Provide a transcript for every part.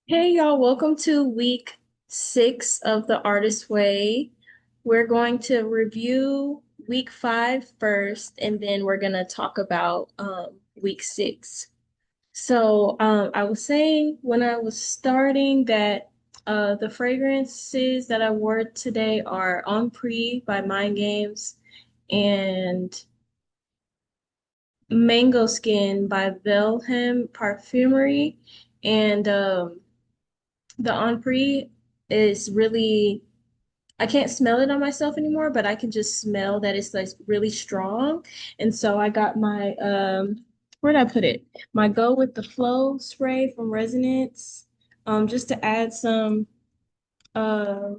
Hey y'all, welcome to week 6 of The Artist Way. We're going to review week 5 first, and then we're going to talk about week 6. I was saying when I was starting that the fragrances that I wore today are On Pre by Mind Games and Mango Skin by Velhem Parfumery. And the On Pre is really, I can't smell it on myself anymore, but I can just smell that it's like really strong. And so I got my where'd I put it? My Go with the Flow spray from Resonance, just to add some uh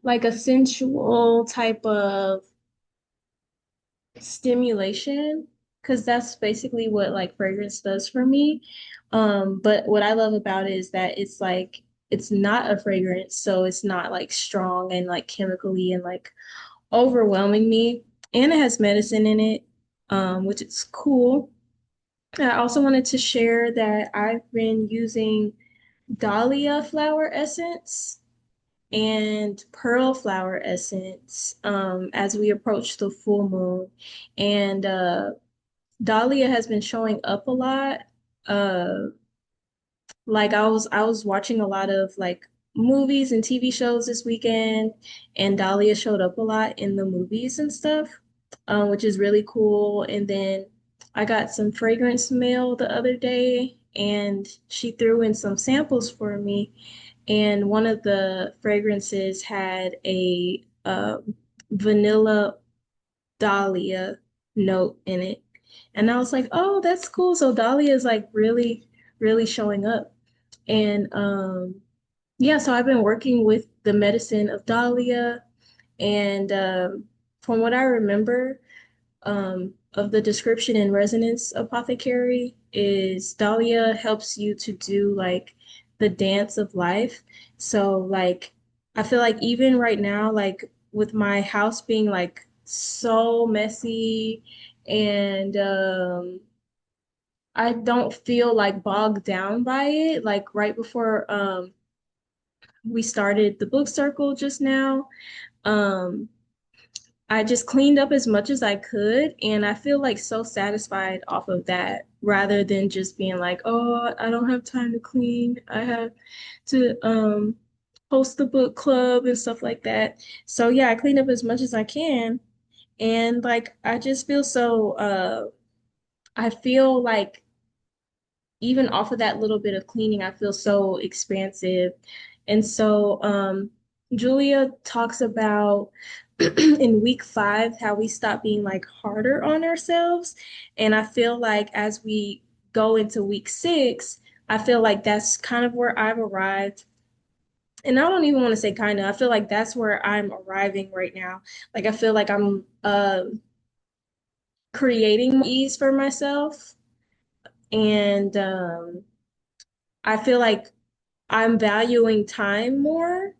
like a sensual type of stimulation, because that's basically what like fragrance does for me. But what I love about it is that it's like it's not a fragrance, so it's not like strong and like chemically and like overwhelming me. And it has medicine in it, which is cool. I also wanted to share that I've been using Dahlia flower essence and pearl flower essence as we approach the full moon. And Dahlia has been showing up a lot. Uh, like I was watching a lot of like movies and TV shows this weekend, and Dahlia showed up a lot in the movies and stuff, which is really cool. And then I got some fragrance mail the other day, and she threw in some samples for me. And one of the fragrances had a vanilla Dahlia note in it. And I was like, oh, that's cool. So Dahlia is like really, really showing up. And yeah, so I've been working with the medicine of Dahlia. And from what I remember of the description in Resonance Apothecary, is Dahlia helps you to do like the dance of life. So like I feel like even right now, like with my house being like so messy and I don't feel like bogged down by it. Like right before we started the book circle just now, um I just cleaned up as much as I could, and I feel like so satisfied off of that rather than just being like, oh, I don't have time to clean. I have to host the book club and stuff like that. So yeah, I cleaned up as much as I can, and like I just feel so I feel like even off of that little bit of cleaning, I feel so expansive. And so Julia talks about in week 5 how we stop being like harder on ourselves. And I feel like as we go into week 6, I feel like that's kind of where I've arrived. And I don't even want to say kind of, I feel like that's where I'm arriving right now. Like I feel like I'm creating ease for myself. And I feel like I'm valuing time more.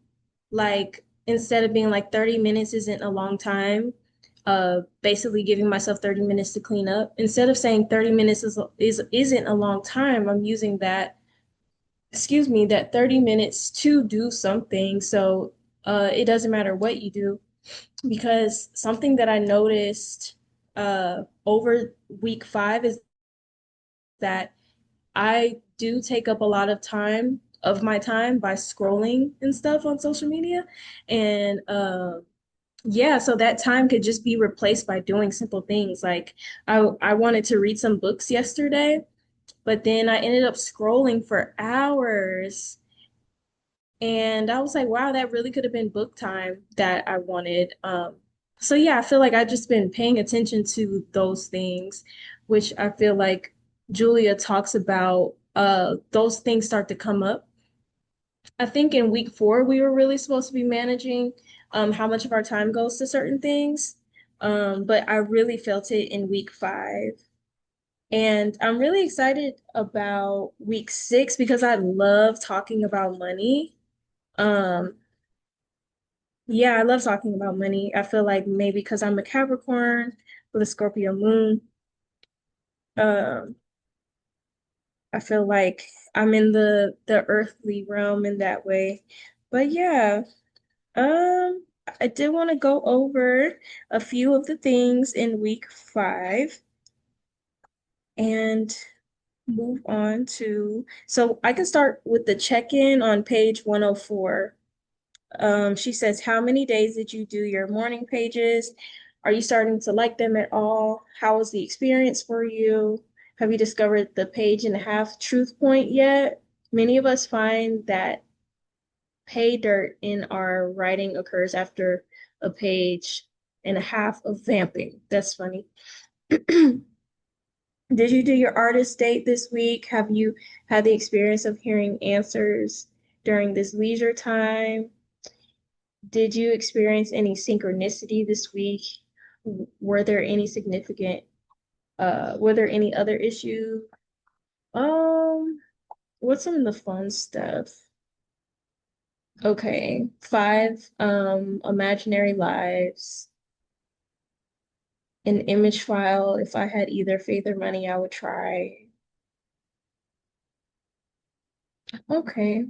Like instead of being like 30 minutes isn't a long time, basically giving myself 30 minutes to clean up. Instead of saying 30 minutes isn't a long time, I'm using that, excuse me, that 30 minutes to do something. So it doesn't matter what you do, because something that I noticed over week 5 is that I do take up a lot of time of my time by scrolling and stuff on social media. And yeah, so that time could just be replaced by doing simple things. Like I wanted to read some books yesterday, but then I ended up scrolling for hours. And I was like, wow, that really could have been book time that I wanted. So yeah, I feel like I've just been paying attention to those things, which I feel like Julia talks about. Those things start to come up. I think in week 4 we were really supposed to be managing how much of our time goes to certain things. But I really felt it in week 5. And I'm really excited about week 6 because I love talking about money. Um, yeah, I love talking about money. I feel like maybe because I'm a Capricorn with a Scorpio moon. Um, I feel like I'm in the earthly realm in that way. But yeah, um, I did want to go over a few of the things in week 5 and move on to, so I can start with the check-in on page 104. She says, how many days did you do your morning pages? Are you starting to like them at all? How was the experience for you? Have you discovered the page and a half truth point yet? Many of us find that pay dirt in our writing occurs after a page and a half of vamping. That's funny. Did you do your artist date this week? Have you had the experience of hearing answers during this leisure time? Did you experience any synchronicity this week? Were there any significant, were there any other issues? Um, what's some of the fun stuff? Okay, 5, imaginary lives, an image file. If I had either faith or money, I would try. Okay.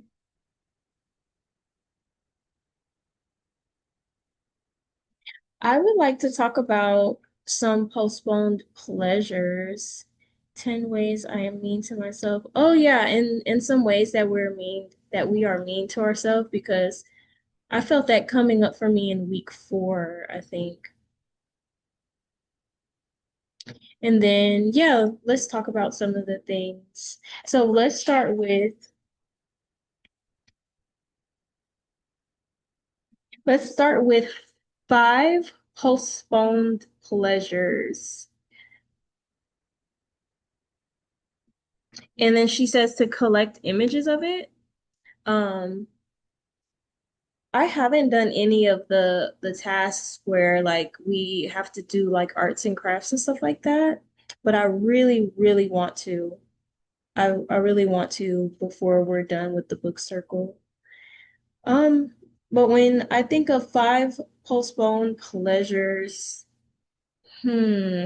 I would like to talk about some postponed pleasures. 10 ways I am mean to myself. Oh yeah, in some ways that we are mean to ourselves because I felt that coming up for me in week 4, I think. And then yeah, let's talk about some of the things. So let's start with 5 postponed pleasures. And then she says to collect images of it. Um, I haven't done any of the tasks where like we have to do like arts and crafts and stuff like that, but I really, really want to. I really want to before we're done with the book circle. Um, but when I think of 5 postponed pleasures, hmm,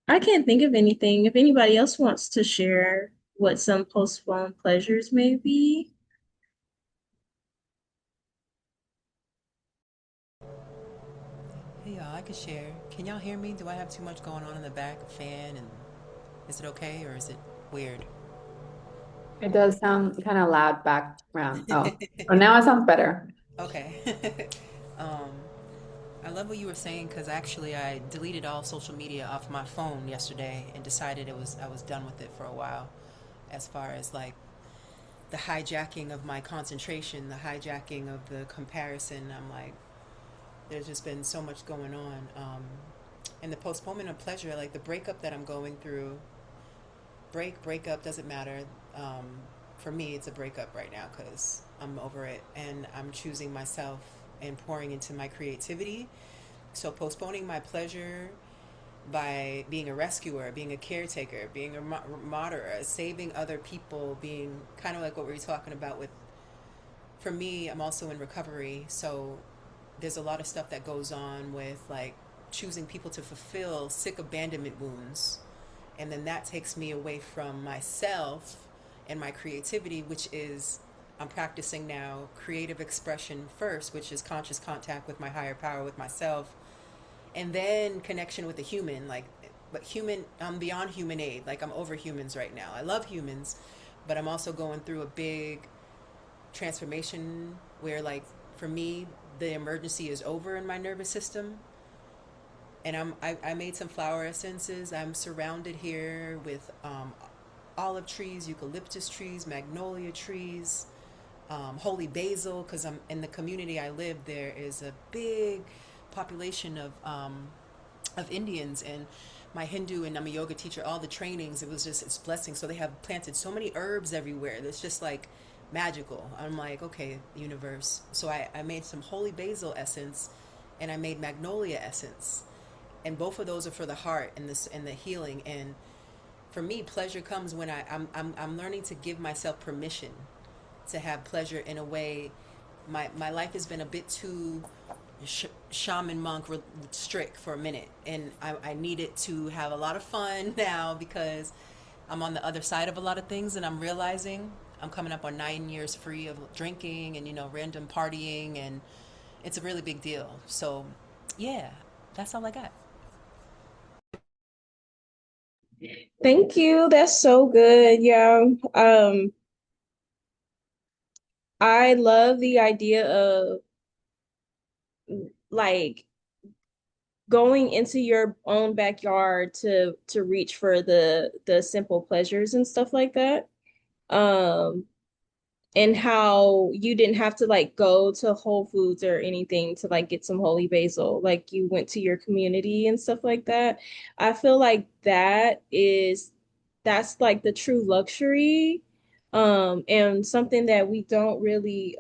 I can't think of anything. If anybody else wants to share what some postponed pleasures may be. Hey y'all, I can share. Can y'all hear me? Do I have too much going on in the back? A fan and is it okay or is it weird? It does sound kind of loud background. Oh, now it sounds better. Okay. um, I love what you were saying because actually I deleted all social media off my phone yesterday and decided I was done with it for a while. As far as like the hijacking of my concentration, the hijacking of the comparison, I'm like, there's just been so much going on. And the postponement of pleasure, like the breakup that I'm going through, breakup doesn't matter. Um, for me, it's a breakup right now because I'm over it and I'm choosing myself and pouring into my creativity. So postponing my pleasure by being a rescuer, being a caretaker, being a martyr, saving other people, being kind of like what we were talking about with. For me, I'm also in recovery, so there's a lot of stuff that goes on with like choosing people to fulfill sick abandonment wounds, and then that takes me away from myself and my creativity, which is I'm practicing now creative expression first, which is conscious contact with my higher power, with myself, and then connection with the human. Like, but human, I'm beyond human aid. Like, I'm over humans right now. I love humans, but I'm also going through a big transformation where, like, for me, the emergency is over in my nervous system, and I made some flower essences. I'm surrounded here with olive trees, eucalyptus trees, magnolia trees, holy basil. Because I'm in the community I live, there is a big population of Indians, and my Hindu and I'm a yoga teacher. All the trainings, it was just it's blessing. So they have planted so many herbs everywhere. It's just like magical. I'm like, okay, universe. So I made some holy basil essence, and I made magnolia essence, and both of those are for the heart and this and the healing. And for me, pleasure comes when I'm learning to give myself permission to have pleasure in a way. My life has been a bit too shaman monk strict for a minute, and I needed to have a lot of fun now because I'm on the other side of a lot of things, and I'm realizing I'm coming up on 9 years free of drinking and random partying, and it's a really big deal. So, yeah, that's all I got. Thank you. That's so good. Yeah. I love the idea of like going into your own backyard to reach for the simple pleasures and stuff like that. Um, and how you didn't have to like go to Whole Foods or anything to like get some holy basil. Like you went to your community and stuff like that. I feel like that's like the true luxury. And something that we don't really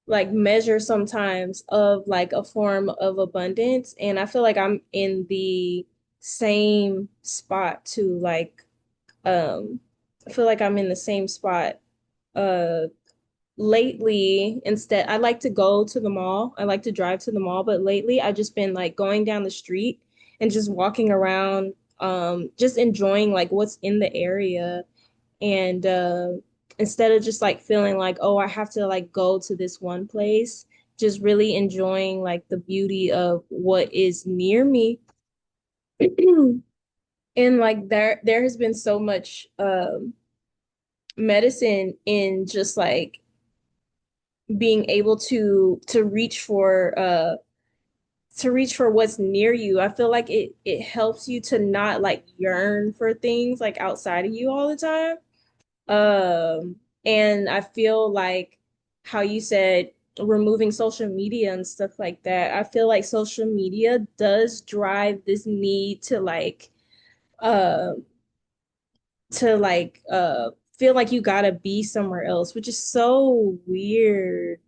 like measure sometimes of like a form of abundance. And I feel like I'm in the same spot too. Like I feel like I'm in the same spot uh lately. Instead, I like to go to the mall. I like to drive to the mall, but lately I've just been like going down the street and just walking around, just enjoying like what's in the area. And instead of just like feeling like, oh, I have to like go to this one place, just really enjoying like the beauty of what is near me. And like there has been so much medicine in just like being able to reach for what's near you. I feel like it helps you to not like yearn for things like outside of you all the time. And I feel like how you said removing social media and stuff like that. I feel like social media does drive this need uh to feel like you gotta be somewhere else, which is so weird.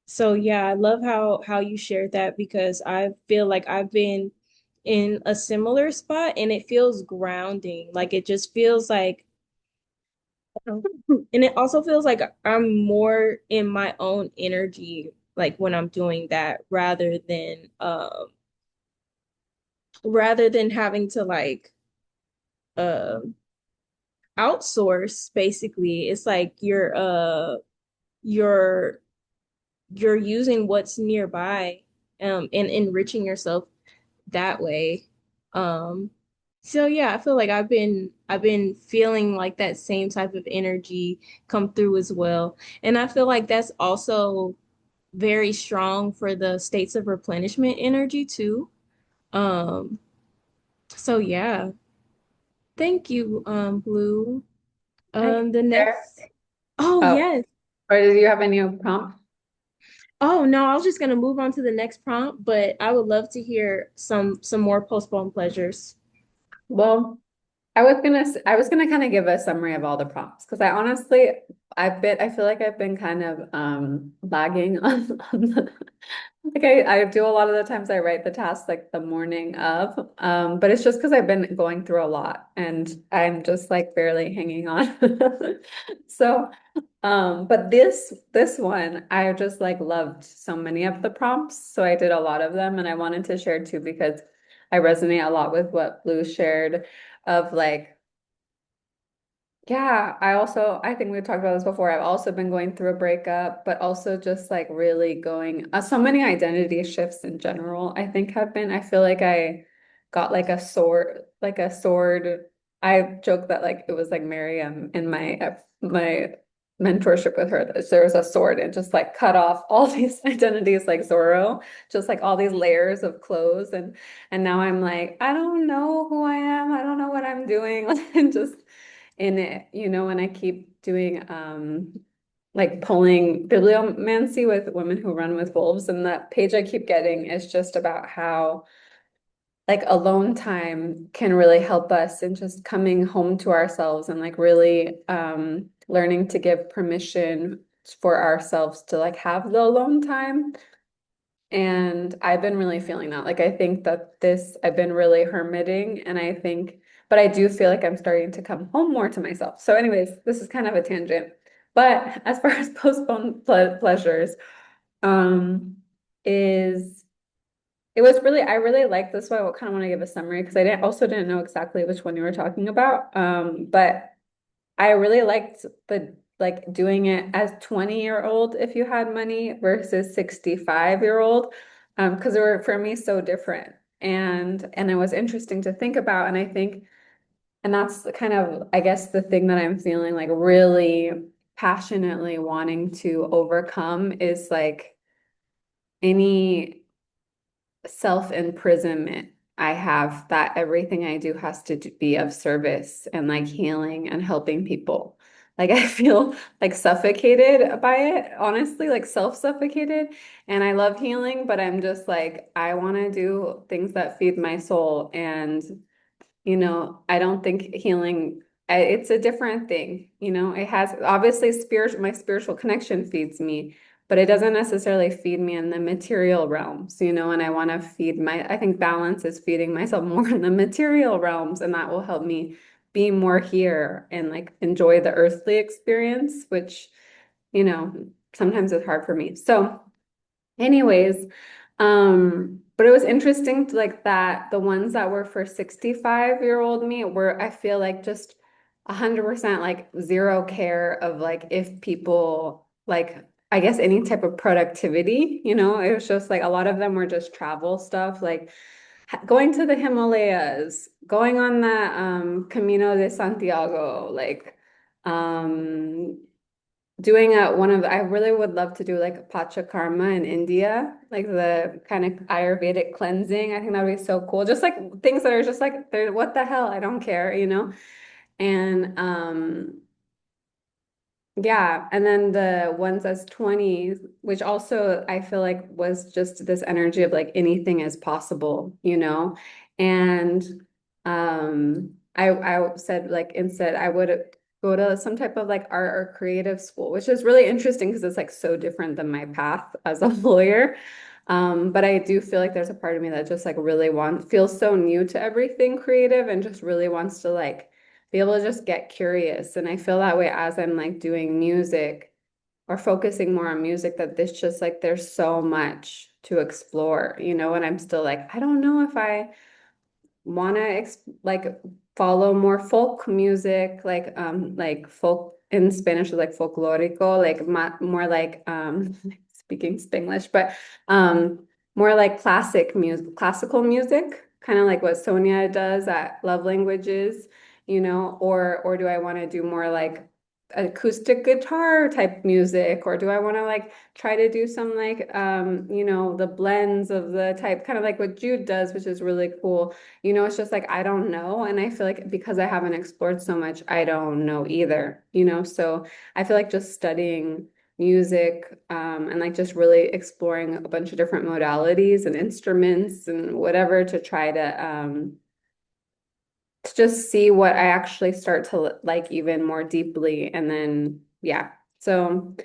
So yeah, I love how you shared that because I feel like I've been in a similar spot and it feels grounding. Like it just feels like and it also feels like I'm more in my own energy like when I'm doing that rather than having to like um outsource basically. It's like you're you're using what's nearby and enriching yourself that way. Um, so yeah, I feel like I've been feeling like that same type of energy come through as well. And I feel like that's also very strong for the states of replenishment energy too. Um, so yeah, thank you, Blue. I can The share. next, oh Oh, yes. or did you have a new prompt? Oh no, I was just gonna move on to the next prompt, but I would love to hear some more postponed pleasures. Well, I was gonna kind of give a summary of all the prompts because I honestly I feel like I've been kind of lagging on the, like I do a lot of the times I write the tasks like the morning of, but it's just because I've been going through a lot and I'm just like barely hanging on. So but this one I just like loved so many of the prompts, so I did a lot of them and I wanted to share too because I resonate a lot with what Blue shared of like, yeah, I think we've talked about this before. I've also been going through a breakup, but also just like really going, so many identity shifts in general, I think have been, I feel like I got like a sword. I joke that like it was like Miriam in my mentorship with her, that there was a sword and just like cut off all these identities like Zorro, just like all these layers of clothes. And now I'm like, I don't know who I am. I don't know what I'm doing. And just in it, and I keep doing like pulling bibliomancy with women who run with wolves. And that page I keep getting is just about how like alone time can really help us in just coming home to ourselves and like really learning to give permission for ourselves to like have the alone time. And I've been really feeling that. Like, I think that I've been really hermiting, and but I do feel like I'm starting to come home more to myself. So, anyways, this is kind of a tangent. But as far as postponed pleasures, is it was really I really like this one. I kind of want to give a summary because I didn't know exactly which one you were talking about. But I really liked the like doing it as 20-year-old if you had money versus 65-year-old because they were for me so different. And it was interesting to think about. And I think and that's the kind of I guess the thing that I'm feeling like really passionately wanting to overcome is like any self-imprisonment I have that everything I do has to be of service and like healing and helping people. Like I feel like suffocated by it, honestly, like self-suffocated. And I love healing, but I'm just like, I want to do things that feed my soul. And I don't think healing, it's a different thing. It has obviously my spiritual connection feeds me, but it doesn't necessarily feed me in the material realms, and I want to I think balance is feeding myself more in the material realms, and that will help me be more here and like enjoy the earthly experience, which, sometimes is hard for me. So, anyways, but it was interesting to like that the ones that were for 65-year-old me were, I feel like just 100% like zero care of like if people like, I guess any type of productivity, it was just like a lot of them were just travel stuff, like going to the Himalayas, going on the Camino de Santiago, like um doing I really would love to do like Pachakarma in India, like the kind of Ayurvedic cleansing. I think that would be so cool. Just like things that are just like, they're, what the hell? I don't care. And yeah, and then the ones as 20s, which also I feel like was just this energy of like anything is possible. And I said like instead I would go to some type of like art or creative school, which is really interesting because it's like so different than my path as a lawyer. But I do feel like there's a part of me that just like really feels so new to everything creative and just really wants to like be able to just get curious. And I feel that way as I'm like doing music or focusing more on music, that this just like there's so much to explore, and I'm still like, I don't know if I want to like follow more folk music, like folk in Spanish is like folklorico, like more like speaking Spanglish, but more like classical music, kind of like what Sonia does at Love Languages, or do I want to do more like acoustic guitar type music, or do I want to like try to do some like the blends of the type, kind of like what Jude does, which is really cool. It's just like I don't know. And I feel like because I haven't explored so much, I don't know either. So I feel like just studying music and like just really exploring a bunch of different modalities and instruments and whatever to try to just see what I actually start to like even more deeply. And then, yeah. So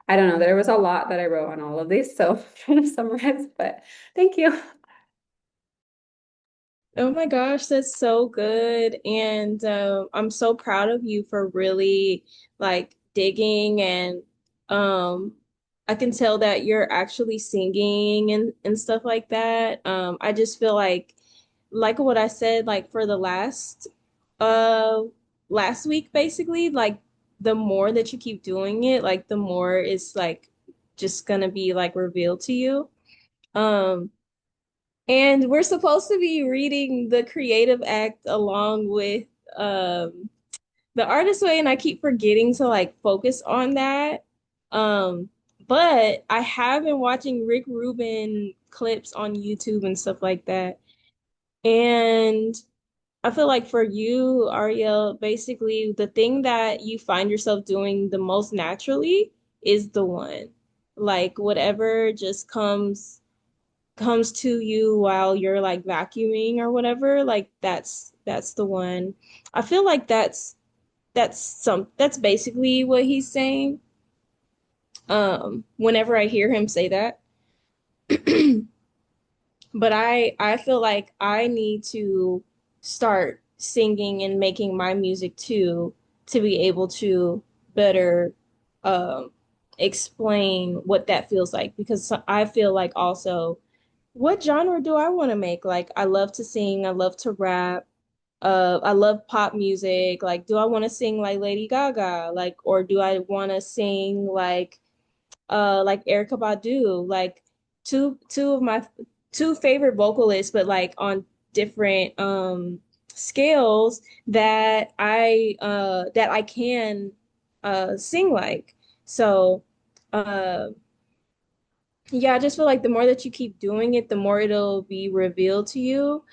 I don't know. There was a lot that I wrote on all of these. So I'm trying to summarize, but thank you. Oh my gosh, that's so good. And I'm so proud of you for really like digging and I can tell that you're actually singing and stuff like that. I just feel like what I said, like for the uh last week basically, like the more that you keep doing it, like the more it's like just gonna be like revealed to you. Um and we're supposed to be reading The Creative Act along with um The Artist Way, and I keep forgetting to like focus on that. Um, but I have been watching Rick Rubin clips on YouTube and stuff like that. And I feel like for you, Ariel, basically the thing that you find yourself doing the most naturally is the one. Like whatever just comes to you while you're like vacuuming or whatever, like that's the one. I feel like that's basically what he's saying. Whenever I hear him say that. But I feel like I need to start singing and making my music too to be able to better um explain what that feels like because I feel like also what genre do I want to make? Like I love to sing, I love to rap, I love pop music. Like, do I want to sing like Lady Gaga? Like, or do I want to sing like Erykah Badu? Like two of my two favorite vocalists, but like on different scales that I can sing like. So uh yeah, I just feel like the more that you keep doing it, the more it'll be revealed to you.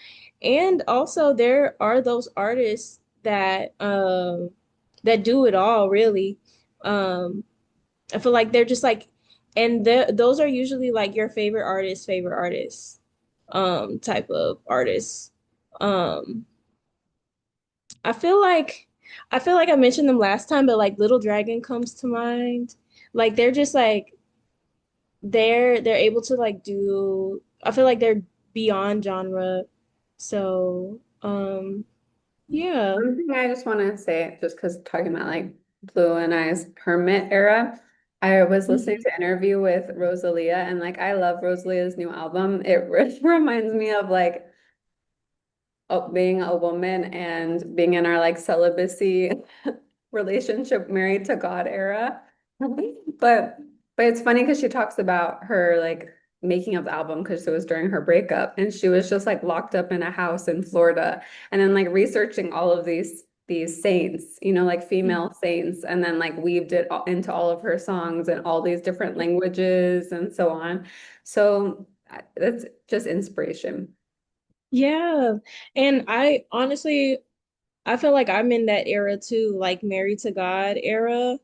And also there are those artists that do it all really. Um I feel like they're just like and those are usually like your favorite artists type of artists. Um I feel like I feel like I mentioned them last time, but like Little Dragon comes to mind. Like they're just like they're able to like do I feel like they're beyond genre. So, yeah. One thing I just want to say, just because talking about like Blue and I's Hermit era, I was listening Mhm. to an interview with Rosalia, and like I love Rosalia's new album. It really reminds me of like being a woman and being in our like celibacy relationship, married to God era. But but it's funny because she talks about her like making of the album because it was during her breakup and she was just like locked up in a house in Florida and then like researching all of these saints, you know, like female saints, and then like weaved it into all of her songs and all these different languages and so on. So that's just inspiration. Yeah. And I honestly I feel like I'm in that era too, like Married to God era.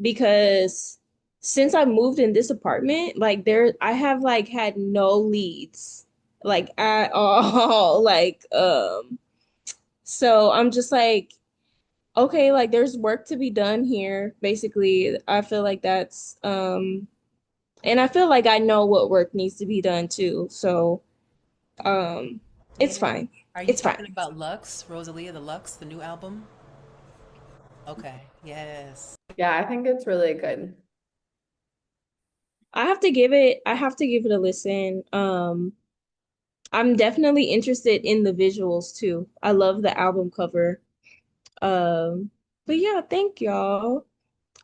Because since I moved in this apartment, like there I have like had no leads like at all. Like so I'm just like okay, like there's work to be done here. Basically, I feel like that's and I feel like I know what work needs to be done too. So, um it's Yeah. fine. Are you It's fine. talking about Lux, Rosalia the Lux, the new album? Okay. Yes. Yeah, I think it's really good. I have to give it a listen. I'm definitely interested in the visuals too. I love the album cover. Um but yeah, thank y'all.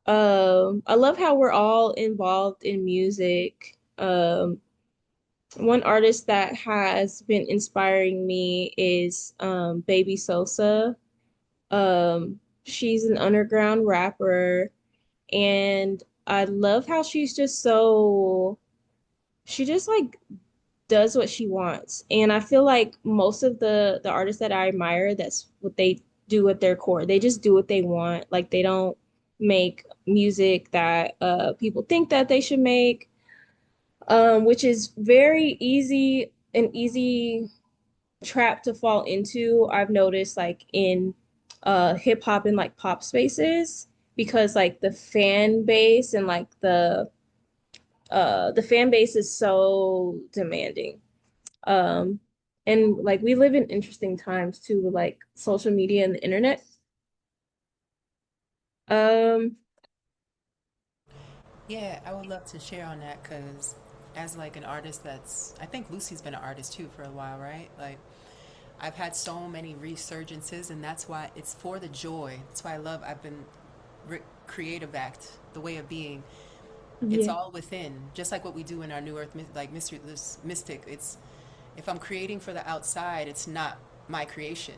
I love how we're all involved in music. One artist that has been inspiring me is Baby Sosa. She's an underground rapper, and I love how she's just so she just like does what she wants. And I feel like most of the artists that I admire, that's what they do at their core. They just do what they want. Like they don't make music that people think that they should make, which is very easy an easy trap to fall into. I've noticed like in hip hop and like pop spaces because like the fan base is so demanding. Um and like we live in interesting times too with like social media and the internet. Um Yeah, I would love to share on that because as like an artist that's I think Lucy's been an artist too for a while, right? Like I've had so many resurgences and that's why it's for the joy. That's why I've been creative act, the way of being. It's yeah. all within, just like what we do in our New Earth, like mystery, this mystic. It's if I'm creating for the outside, it's not my creation.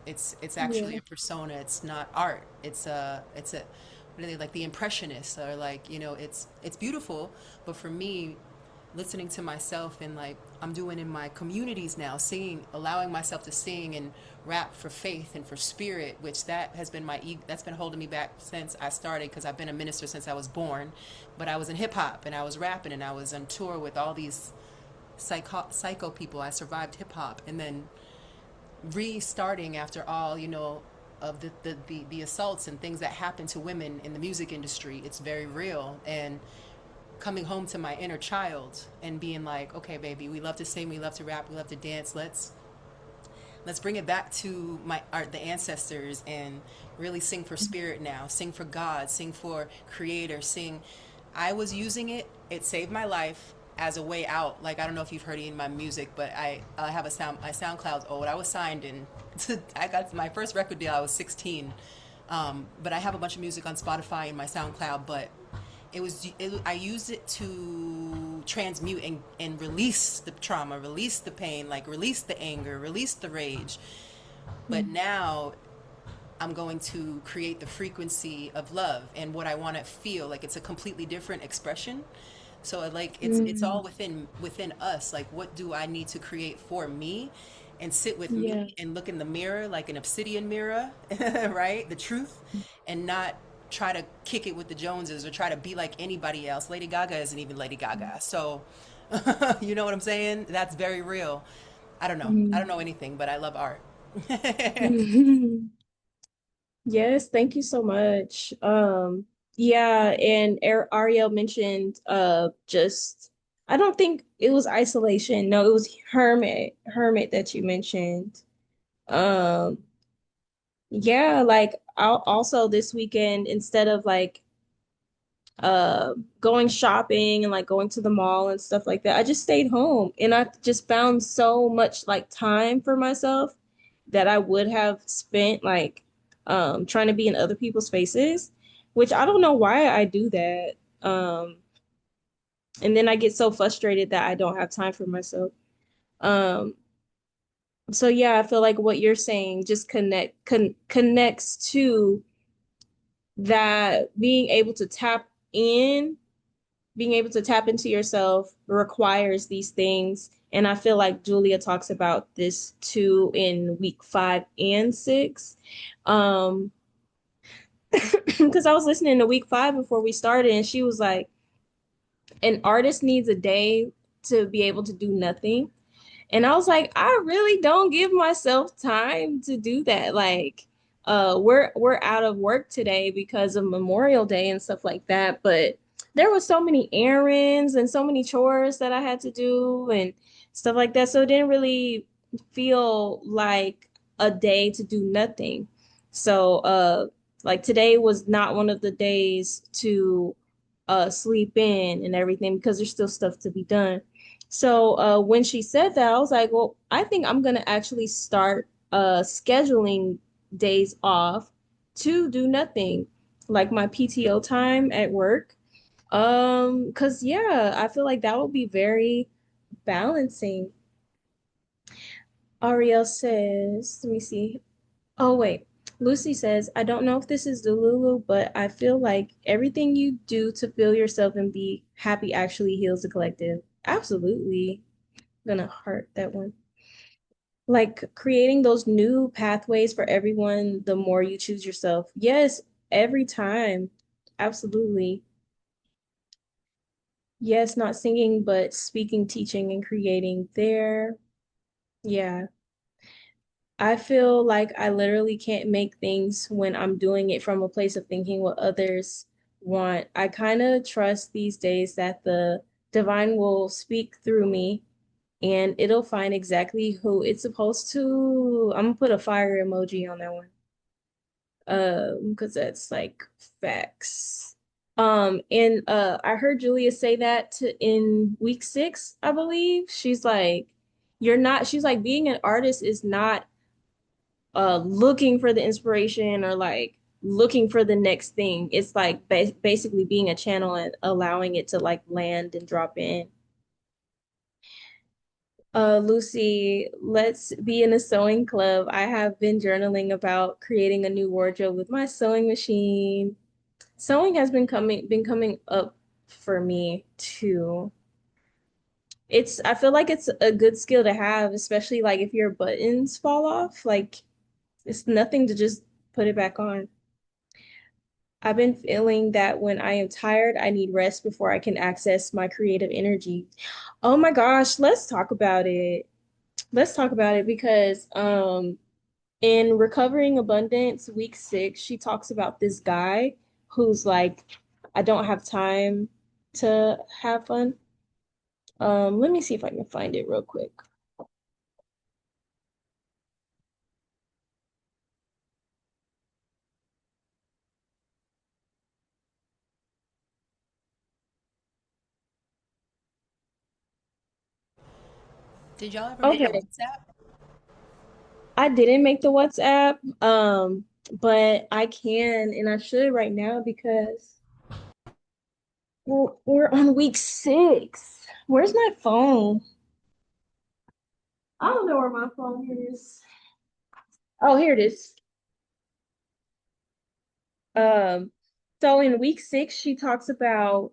It's actually Yeah. a persona. It's not art. It's a what are they like the impressionists or like it's beautiful, but for me, listening to myself and like I'm doing in my communities now, singing, allowing myself to sing and rap for faith and for spirit, which that has been that's been holding me back since I started because I've been a minister since I was born, but I was in hip hop and I was rapping and I was on tour with all these psycho people. I survived hip hop and then restarting after all, of the assaults and things that happen to women in the music industry. It's very real. And coming home to my inner child and being like, okay, baby, we love to sing, we love to rap, we love to dance. Let's bring it back to the ancestors and really sing for spirit now. Sing for God, sing for creator, sing. I was using it. It saved my life as a way out. Like, I don't know if you've heard any of my music, but I have my SoundCloud's old. I was signed in I got my first record deal I was 16. But I have a bunch of music on Spotify and my SoundCloud, but I used it to transmute and release the trauma, release the pain, like release the anger, release the rage. But now I'm going to create the frequency of love and what I want to feel. Like, it's a completely different expression. So like it's all Mm, within us. Like, what do I need to create for me, and sit with yeah. me and look in the mirror like an obsidian mirror, right? The truth, and not try to kick it with the Joneses or try to be like anybody else. Lady Gaga isn't even Lady Gaga. So you know what I'm saying? That's very real. I don't know. I don't Mm. know anything, but I love art. Yes, thank you so much. Yeah, and Ariel mentioned just I don't think it was isolation. No, it was hermit that you mentioned. Um, yeah, like I'll also this weekend instead of like going shopping and like going to the mall and stuff like that, I just stayed home and I just found so much like time for myself that I would have spent like trying to be in other people's faces, which I don't know why I do that. And then I get so frustrated that I don't have time for myself. Um, so yeah, I feel like what you're saying just connects to that being able to tap in, being able to tap into yourself requires these things. And I feel like Julia talks about this too in week 5 and 6. Um, because I was listening to week 5 before we started, and she was like, an artist needs a day to be able to do nothing. And I was like, I really don't give myself time to do that. Like, we're out of work today because of Memorial Day and stuff like that. But there were so many errands and so many chores that I had to do and stuff like that. So it didn't really feel like a day to do nothing. So like today was not one of the days to sleep in and everything because there's still stuff to be done. So when she said that, I was like, well, I think I'm gonna actually start scheduling days off to do nothing, like my PTO time at work. 'Cause yeah, I feel like that would be very balancing. Ariel says, let me see. Oh wait. Lucy says, I don't know if this is Delulu, but I feel like everything you do to feel yourself and be happy actually heals the collective. Absolutely. I'm gonna heart that one. Like creating those new pathways for everyone, the more you choose yourself. Yes, every time. Absolutely. Yes, not singing, but speaking, teaching, and creating there. Yeah. I feel like I literally can't make things when I'm doing it from a place of thinking what others want. I kind of trust these days that the divine will speak through me and it'll find exactly who it's supposed to. I'm gonna put a fire emoji on that one. Because that's like facts. And I heard Julia say that in week 6, I believe. She's like, you're not, she's like, being an artist is not looking for the inspiration or like looking for the next thing. It's like basically being a channel and allowing it to like land and drop in. Lucy, let's be in a sewing club. I have been journaling about creating a new wardrobe with my sewing machine. Sewing has been coming up for me too. I feel like it's a good skill to have, especially like if your buttons fall off, like it's nothing to just put it back on. I've been feeling that when I am tired, I need rest before I can access my creative energy. Oh my gosh, let's talk about it. Let's talk about it because in Recovering Abundance, week 6, she talks about this guy who's like, I don't have time to have fun. Let me see if I can find it real quick. Did y'all ever make a Okay, WhatsApp? I didn't make the WhatsApp, but I can and I should right now because we're on week 6. Where's my phone? I don't know where my phone is. Oh, here it is. Um, so in week 6, she talks about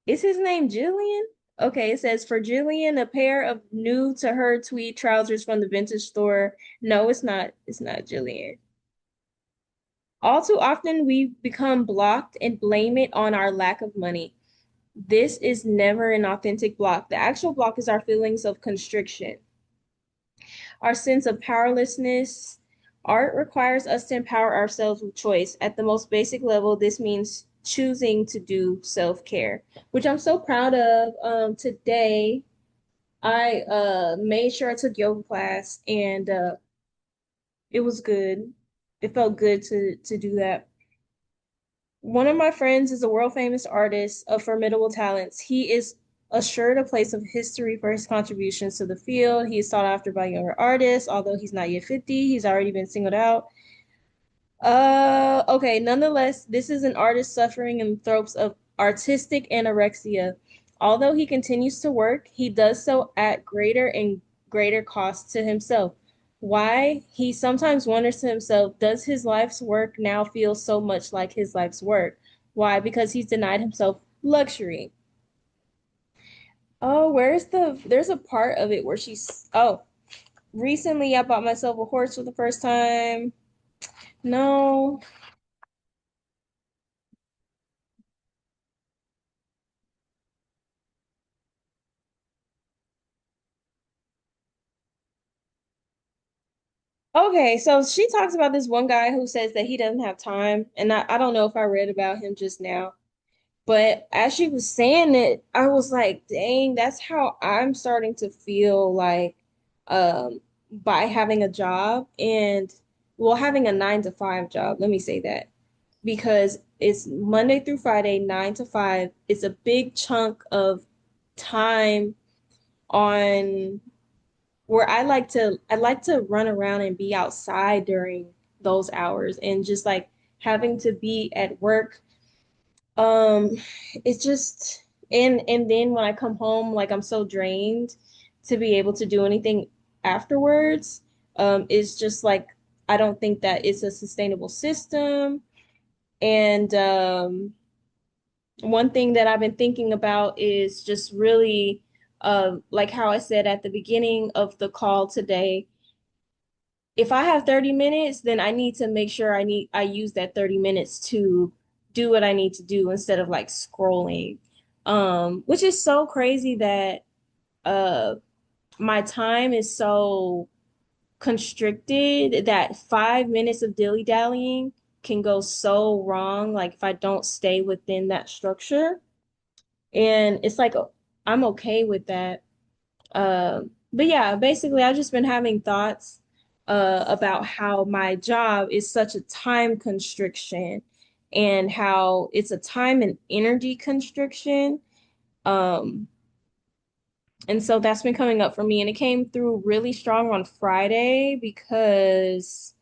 is his name Jillian? Okay, it says for Jillian, a pair of new to her tweed trousers from the vintage store. No, it's not. It's not Jillian. All too often, we become blocked and blame it on our lack of money. This is never an authentic block. The actual block is our feelings of constriction, our sense of powerlessness. Art requires us to empower ourselves with choice. At the most basic level, this means choosing to do self-care, which I'm so proud of. Today, I made sure I took yoga class and it was good. It felt good to do that. One of my friends is a world famous artist of formidable talents. He is assured a place of history for his contributions to the field. He is sought after by younger artists. Although he's not yet 50, he's already been singled out. Okay. Nonetheless, this is an artist suffering in the throes of artistic anorexia. Although he continues to work, he does so at greater and greater cost to himself. Why? He sometimes wonders to himself, does his life's work now feel so much like his life's work? Why? Because he's denied himself luxury. Oh, there's a part of it where recently I bought myself a horse for the first time. No. Okay, so she talks about this one guy who says that he doesn't have time, and I don't know if I read about him just now, but as she was saying it, I was like, dang, that's how I'm starting to feel like by having a job and well, having a 9 to 5 job, let me say that, because it's Monday through Friday, 9 to 5. It's a big chunk of time on where I like to run around and be outside during those hours and just like having to be at work. Um, it's just and then when I come home, like I'm so drained to be able to do anything afterwards. It's just like I don't think that it's a sustainable system. And one thing that I've been thinking about is just really like how I said at the beginning of the call today, if I have 30 minutes, then I need to make sure I use that 30 minutes to do what I need to do instead of like scrolling. Which is so crazy that uh my time is so constricted that 5 minutes of dilly-dallying can go so wrong, like if I don't stay within that structure. And it's like I'm okay with that. But yeah, basically, I've just been having thoughts about how my job is such a time constriction and how it's a time and energy constriction. Um, and so that's been coming up for me, and it came through really strong on Friday because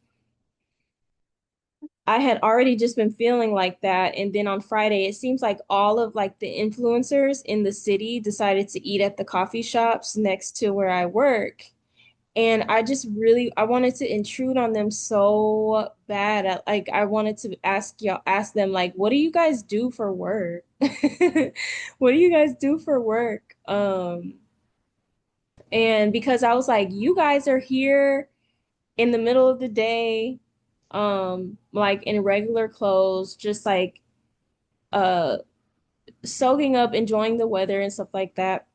I had already just been feeling like that. And then on Friday, it seems like all of like the influencers in the city decided to eat at the coffee shops next to where I work. And I just really I wanted to intrude on them so bad. I wanted to ask them like, what do you guys do for work? What do you guys do for work? And because I was like, you guys are here in the middle of the day, like in regular clothes, just like uh soaking up, enjoying the weather and stuff like that.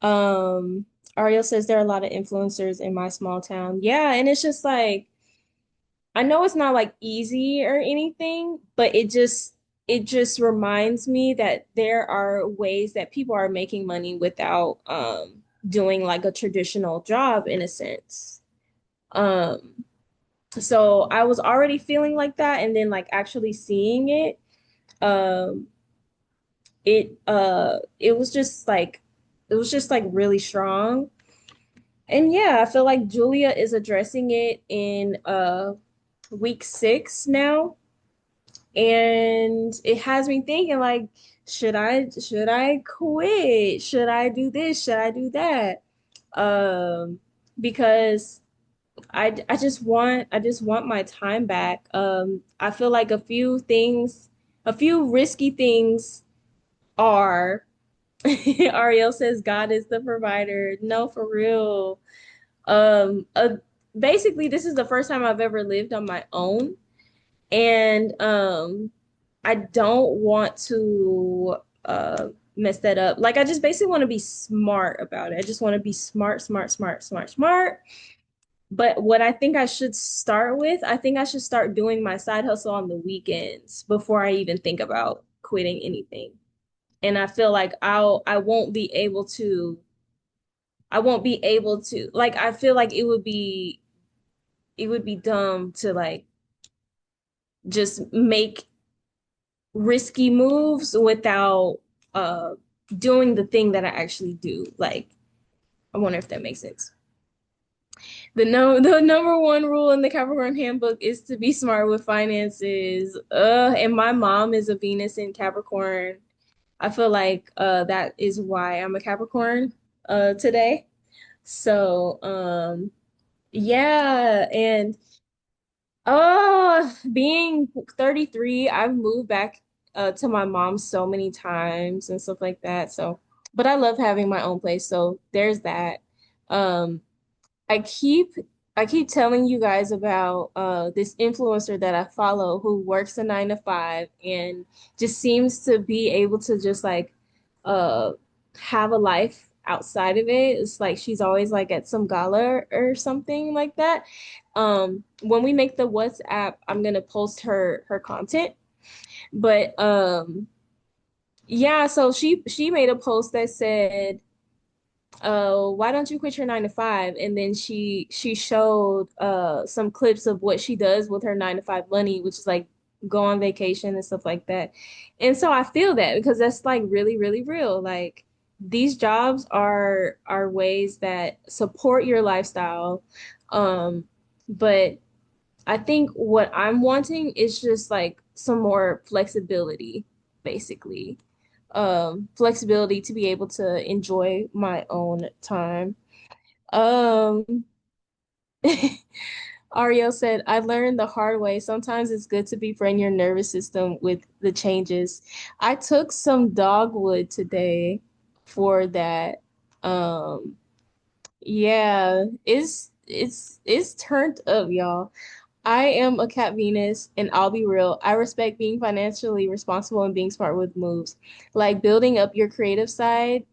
Um, Ariel says there are a lot of influencers in my small town. Yeah, and it's just like I know it's not like easy or anything, but it just reminds me that there are ways that people are making money without doing like a traditional job in a sense. Um so I was already feeling like that and then like actually seeing it um it was just like really strong. And yeah, I feel like Julia is addressing it in week 6 now. And it has me thinking like, should I quit? Should I do this? Should I do that? Because I just want my time back. I feel like a few risky things are Ariel says God is the provider. No, for real. Um, uh, Basically, this is the first time I've ever lived on my own, and I don't want to mess that up. Like, I just basically want to be smart about it. I just want to be smart, smart, smart, smart, smart. But what I think I should start with, I think I should start doing my side hustle on the weekends before I even think about quitting anything. And I feel like I won't be able to, like, I feel like it would be dumb to like just make risky moves without uh doing the thing that I actually do. Like, I wonder if that makes sense. The number one rule in the Capricorn handbook is to be smart with finances. And my mom is a Venus in Capricorn. I feel like that is why I'm a Capricorn today. So yeah, and being 33, I've moved back to my mom so many times and stuff like that. So, but I love having my own place. So there's that. Um, I keep I keep telling you guys about this influencer that I follow who works a 9 to 5 and just seems to be able to just like uh have a life outside of it. It's like she's always like at some gala or something like that. When we make the WhatsApp, I'm gonna post her content. But yeah, so she made a post that said why don't you quit your 9 to 5? And then she showed some clips of what she does with her 9 to 5 money, which is like go on vacation and stuff like that. And so I feel that because that's like really, really real. Like these jobs are ways that support your lifestyle. Um, but I think what I'm wanting is just like some more flexibility, basically. Flexibility to be able to enjoy my own time. Um, Ariel said, I learned the hard way. Sometimes it's good to befriend your nervous system with the changes. I took some dogwood today for that. Um, yeah, it's turned up, y'all. I am a Cat Venus, and I'll be real. I respect being financially responsible and being smart with moves. Like building up your creative side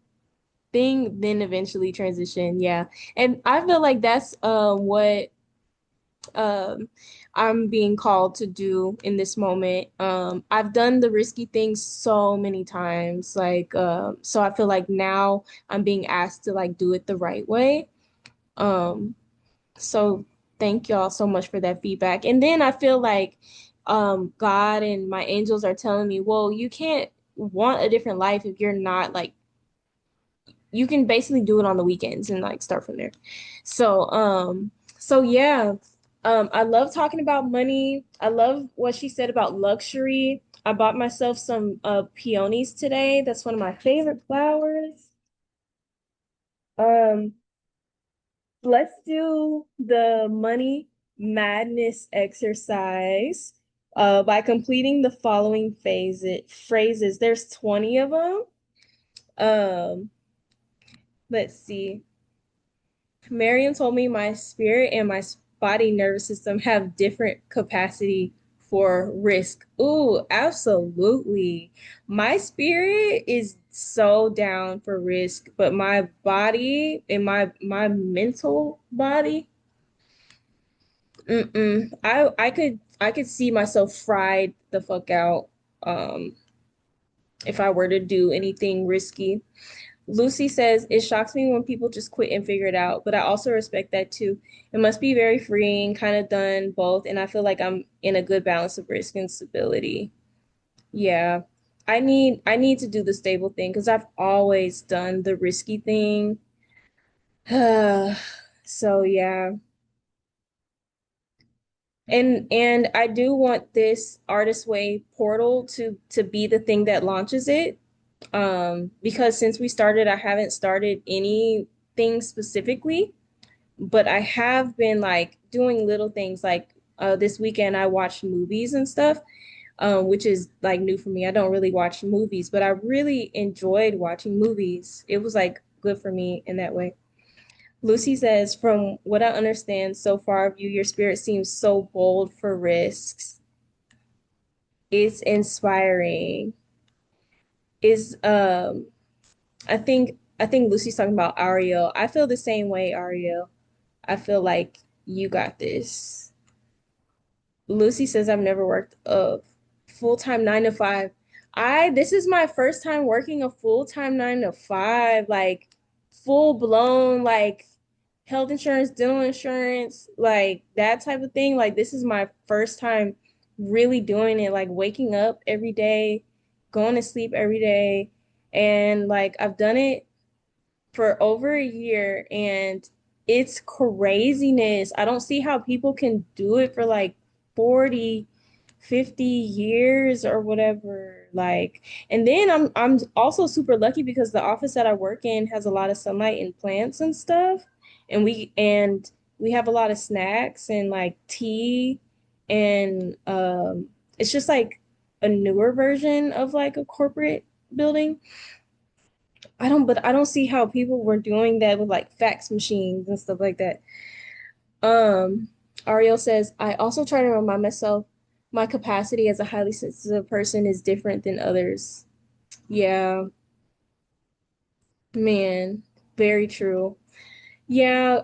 thing, then eventually transition. Yeah. And I feel like that's what um I'm being called to do in this moment. I've done the risky things so many times. Like so I feel like now I'm being asked to like do it the right way. Um so thank y'all so much for that feedback. And then I feel like God and my angels are telling me, well, you can't want a different life if you're not like you can basically do it on the weekends and like start from there. So so yeah. I love talking about money. I love what she said about luxury. I bought myself some peonies today. That's one of my favorite flowers. Um Let's do the money madness exercise by completing the following phrases. There's 20 of them. Um, let's see. Marion told me my spirit and my body nervous system have different capacity for risk. Ooh, absolutely. My spirit is so down for risk, but my body and my mental body mm-mm. I could see myself fried the fuck out um if I were to do anything risky. Lucy says it shocks me when people just quit and figure it out, but I also respect that too. It must be very freeing, kind of done both, and I feel like I'm in a good balance of risk and stability. Yeah. I need to do the stable thing because I've always done the risky thing. So yeah. And I do want this Artist Way portal to be the thing that launches it. Because since we started, I haven't started anything specifically, but I have been like doing little things like this weekend I watched movies and stuff, which is like new for me. I don't really watch movies, but I really enjoyed watching movies. It was like good for me in that way. Lucy says, from what I understand so far of you, your spirit seems so bold for risks. It's inspiring. Is I think Lucy's talking about Ariel. I feel the same way, Ariel. I feel like you got this. Lucy says I've never worked a full-time 9 to 5. This is my first time working a full-time 9 to 5, like full blown, like health insurance, dental insurance, like that type of thing. Like this is my first time really doing it, like waking up every day, going to sleep every day. And like I've done it for over a year and it's craziness. I don't see how people can do it for like 40, 50 years or whatever. Like, and then I'm also super lucky because the office that I work in has a lot of sunlight and plants and stuff. And we have a lot of snacks and like tea and it's just like a newer version of like a corporate building. But I don't see how people were doing that with like fax machines and stuff like that. Um, Ariel says, I also try to remind myself my capacity as a highly sensitive person is different than others. Yeah, man, very true. Yeah,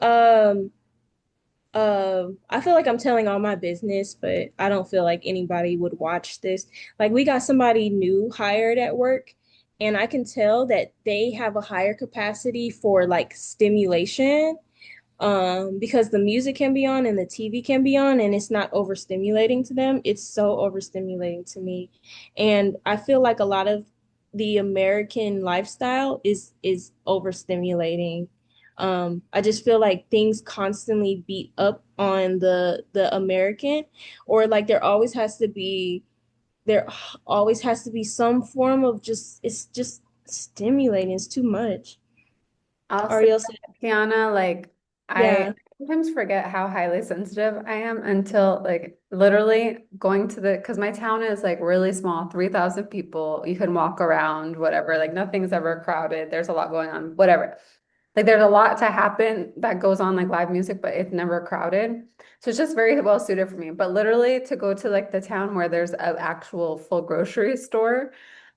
I feel like I'm telling all my business, but I don't feel like anybody would watch this. Like we got somebody new hired at work, and I can tell that they have a higher capacity for like stimulation, because the music can be on and the TV can be on and it's not overstimulating to them. It's so overstimulating to me. And I feel like a lot of the American lifestyle is overstimulating. I just feel like things constantly beat up on the American, or like there always has to be some form of just it's just stimulating. It's too much. I'll say, Ariel said, Kiana, like I yeah. sometimes forget how highly sensitive I am until like literally going to because my town is like really small, 3,000 people. You can walk around, whatever, like nothing's ever crowded. There's a lot going on, whatever. Like there's a lot to happen that goes on like live music, but it's never crowded. So it's just very well suited for me. But literally to go to like the town where there's an actual full grocery store,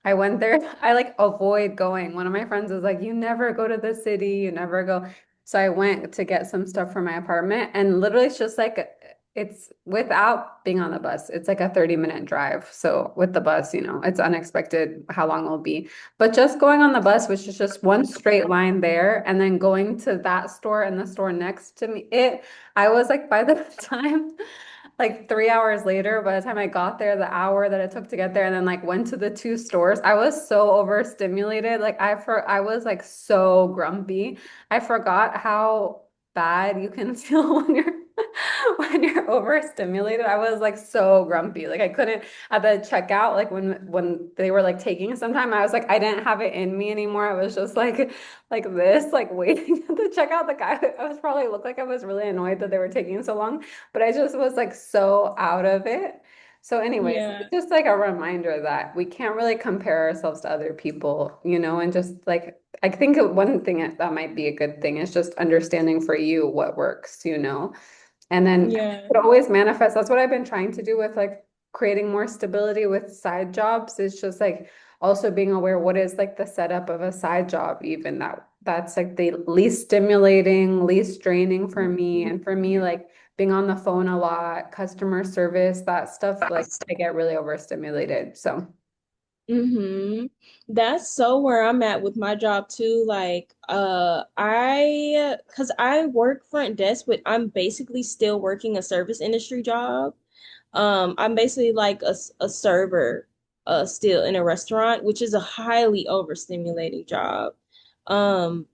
I went there. I like avoid going. One of my friends was like, "You never go to the city, you never go." So I went to get some stuff for my apartment, and literally it's just like it's without being on the bus. It's like a 30-minute drive. So with the bus, it's unexpected how long it'll be. But just going on the bus, which is just one straight line there, and then going to that store and the store next to me, I was like, by the time, like 3 hours later, by the time I got there, the hour that it took to get there, and then like went to the two stores, I was so overstimulated. Like I was like so grumpy. I forgot how bad you can feel when you're when you're overstimulated. I was like so grumpy. Like I couldn't at the checkout, like when they were like taking some time, I was like, I didn't have it in me anymore. I was just like this, like waiting at the checkout. The guy, I was probably looked like I was really annoyed that they were taking so long, but I just was like so out of it. So, anyways, Yeah. it's just like a reminder that we can't really compare ourselves to other people, and just like I think one thing that might be a good thing is just understanding for you what works. And then Yeah. it always manifests. That's what I've been trying to do with like creating more stability with side jobs. Is just like also being aware what is like the setup of a side job, even that's like the least stimulating, least draining for me. And for me, like being on the phone a lot, customer service, that stuff, like I get really overstimulated. So Mm-hmm. That's so where I'm at with my job too. Like, cause I work front desk, but I'm basically still working a service industry job. I'm basically like a server. still in a restaurant, which is a highly overstimulating job. Um,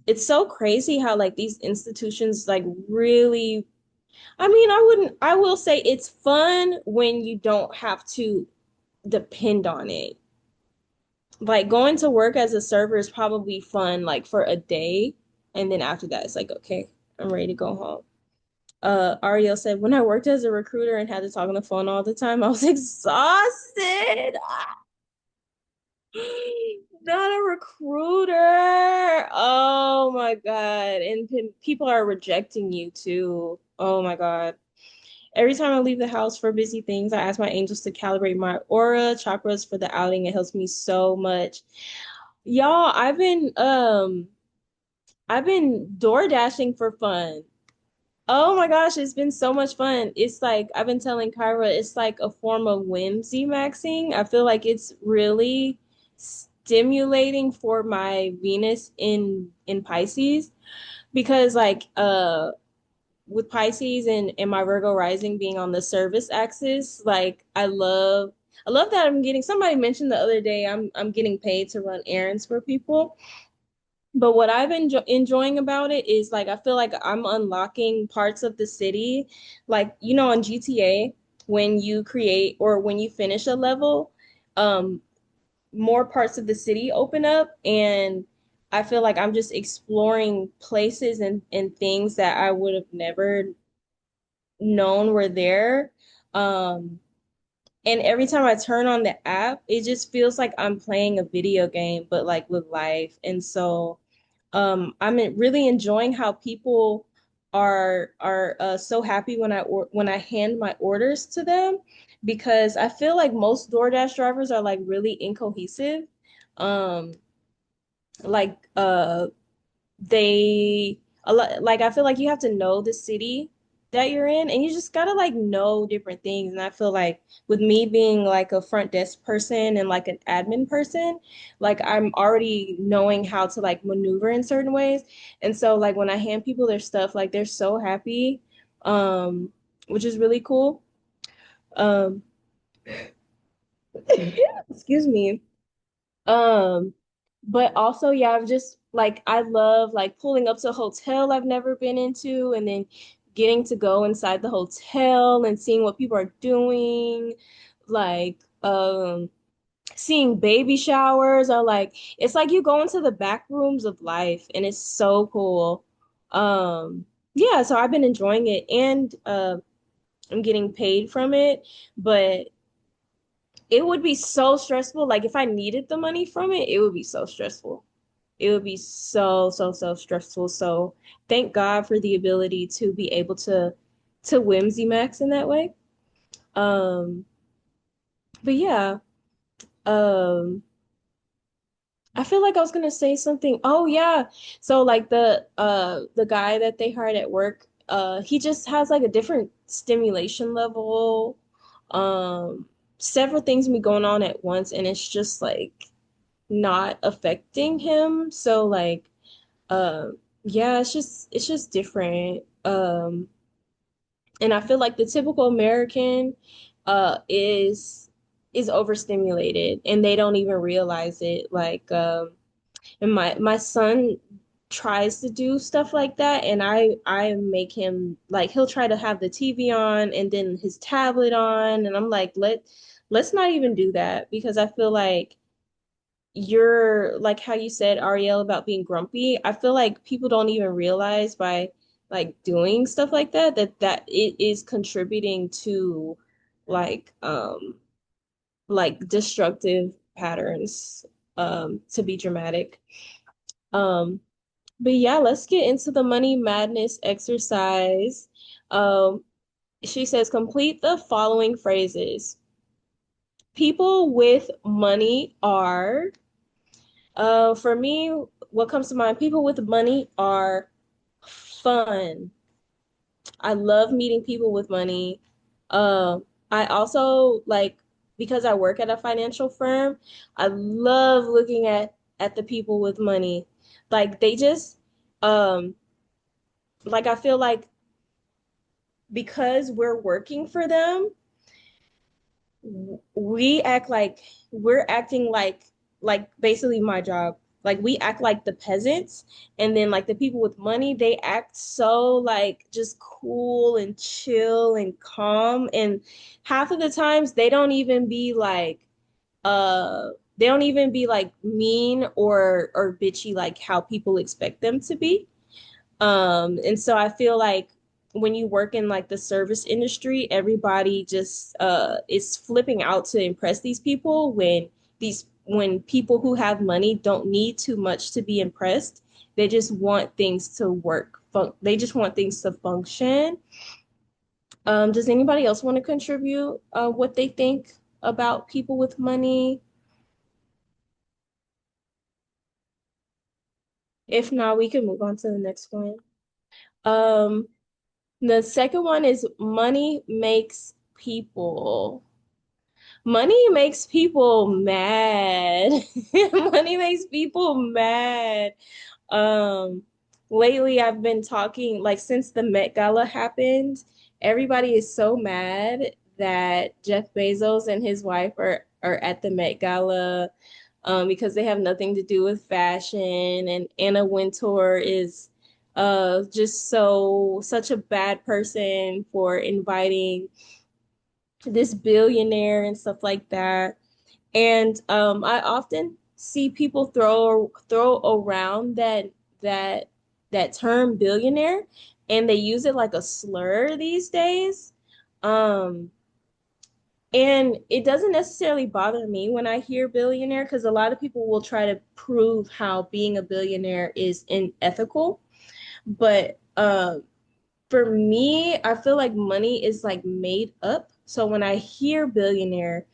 it's so crazy how like these institutions like really, I mean, I will say it's fun when you don't have to depend on it. Like going to work as a server is probably fun like for a day, and then after that it's like, okay, I'm ready to go home. Ariel said, when I worked as a recruiter and had to talk on the phone all the time, I was exhausted. Not a recruiter. Oh my God. And people are rejecting you too. Oh my God. Every time I leave the house for busy things, I ask my angels to calibrate my aura chakras for the outing. It helps me so much. Y'all, I've been door dashing for fun. Oh my gosh, it's been so much fun. It's like I've been telling Kyra, it's like a form of whimsy maxing. I feel like it's really stimulating for my Venus in Pisces because like with Pisces and my Virgo rising being on the service axis, like I love that I'm getting somebody mentioned the other day I'm getting paid to run errands for people. But what I've been enjoying about it is like I feel like I'm unlocking parts of the city, like you know on GTA when you create or when you finish a level, um, more parts of the city open up, and I feel like I'm just exploring places and things that I would have never known were there. Um, and every time I turn on the app, it just feels like I'm playing a video game, but like with life. And so really enjoying how people are so happy when when I hand my orders to them because I feel like most DoorDash drivers are like really incohesive. Um, like they a lot like I feel like you have to know the city that you're in and you just gotta like know different things. And I feel like with me being like a front desk person and like an admin person, like I'm already knowing how to like maneuver in certain ways. And so like when I hand people their stuff, like they're so happy, um, which is really cool. Um, excuse me. Um, but also, yeah, I've just like I love like pulling up to a hotel I've never been into and then getting to go inside the hotel and seeing what people are doing, like seeing baby showers or like it's like you go into the back rooms of life and it's so cool. Yeah, so I've been enjoying it and I'm getting paid from it, but it would be so stressful. Like if I needed the money from it, it would be so stressful. It would be so stressful. So thank God for the ability to be able to whimsy max in that way. Um, but yeah, um, I feel like I was gonna say something. Oh yeah. So like the guy that they hired at work, he just has like a different stimulation level. Several things be going on at once and it's just like not affecting him. So like yeah, it's just different. And I feel like the typical American is overstimulated and they don't even realize it. Like and my son tries to do stuff like that and I make him like he'll try to have the TV on and then his tablet on and I'm like let's not even do that because I feel like you're like how you said Ariel about being grumpy. I feel like people don't even realize by like doing stuff like that that it is contributing to like like destructive patterns to be dramatic. Um but yeah, let's get into the money madness exercise. Um she says complete the following phrases. People with money are for me, what comes to mind, people with money are fun. I love meeting people with money. I also like because I work at a financial firm, I love looking at the people with money. Like they just um like I feel like because we're working for them, we act like we're acting like basically my job. Like we act like the peasants, and then like the people with money, they act so like just cool and chill and calm. And half of the times uh they don't even be like mean or bitchy like how people expect them to be. And so I feel like when you work in like the service industry, everybody just is flipping out to impress these people when people who have money don't need too much to be impressed. They just want things to work. They just want things to function. Does anybody else want to contribute what they think about people with money? If not, we can move on to the next one. Um, The second one is money makes people mad. Money makes people mad. Um, Lately I've been talking like since the Met Gala happened, everybody is so mad that Jeff Bezos and his wife are at the Met Gala because they have nothing to do with fashion, and Anna Wintour is just such a bad person for inviting this billionaire and stuff like that. And I often see people throw around that that term billionaire, and they use it like a slur these days. Um, and it doesn't necessarily bother me when I hear billionaire because a lot of people will try to prove how being a billionaire is unethical. But for me, I feel like money is like made up. So when I hear billionaire,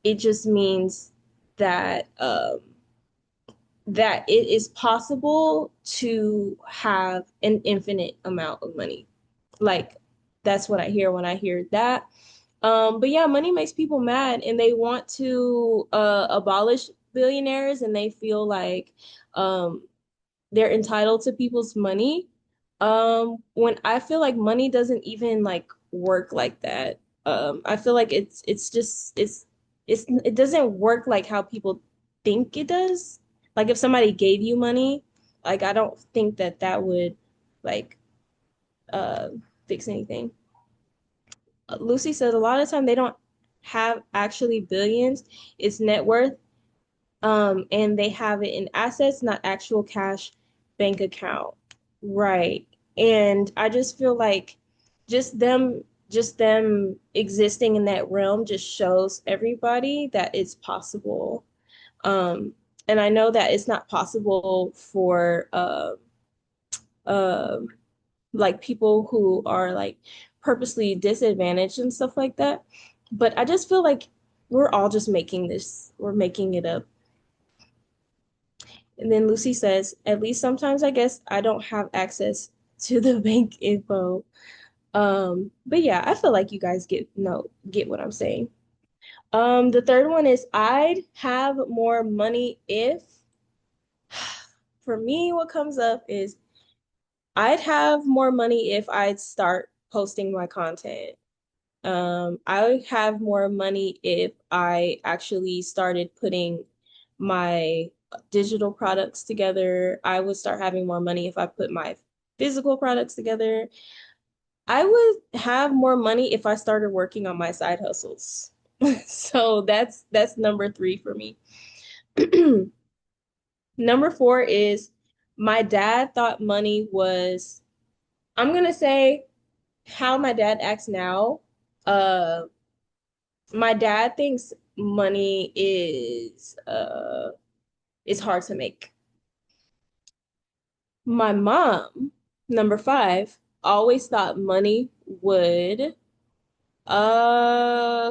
it just means that that it is possible to have an infinite amount of money. Like that's what I hear when I hear that. But yeah, money makes people mad, and they want to abolish billionaires, and they feel like um, they're entitled to people's money. When I feel like money doesn't even like work like that. I feel like it's just it doesn't work like how people think it does. Like if somebody gave you money, like I don't think that that would like uh fix anything. Lucy said a lot of time they don't have actually billions. It's net worth. And they have it in assets, not actual cash bank account. Right. And I just feel like just them just them existing in that realm just shows everybody that it's possible. Um, and I know that it's not possible for uh, like people who are like purposely disadvantaged and stuff like that. But I just feel like we're making it up. And then Lucy says, at least sometimes I guess I don't have access to the bank info. But yeah, I feel like you guys get what I'm saying. The third one is I'd have more money if for me what comes up is I'd have more money if I'd start posting my content. I would have more money if I actually started putting my digital products together. I would start having more money if I put my physical products together. I would have more money if I started working on my side hustles. So that's number three for me. Number four is my dad thought money was, I'm gonna say how my dad acts now. Uh, my dad thinks money is hard to make. My mom, number five, always thought money would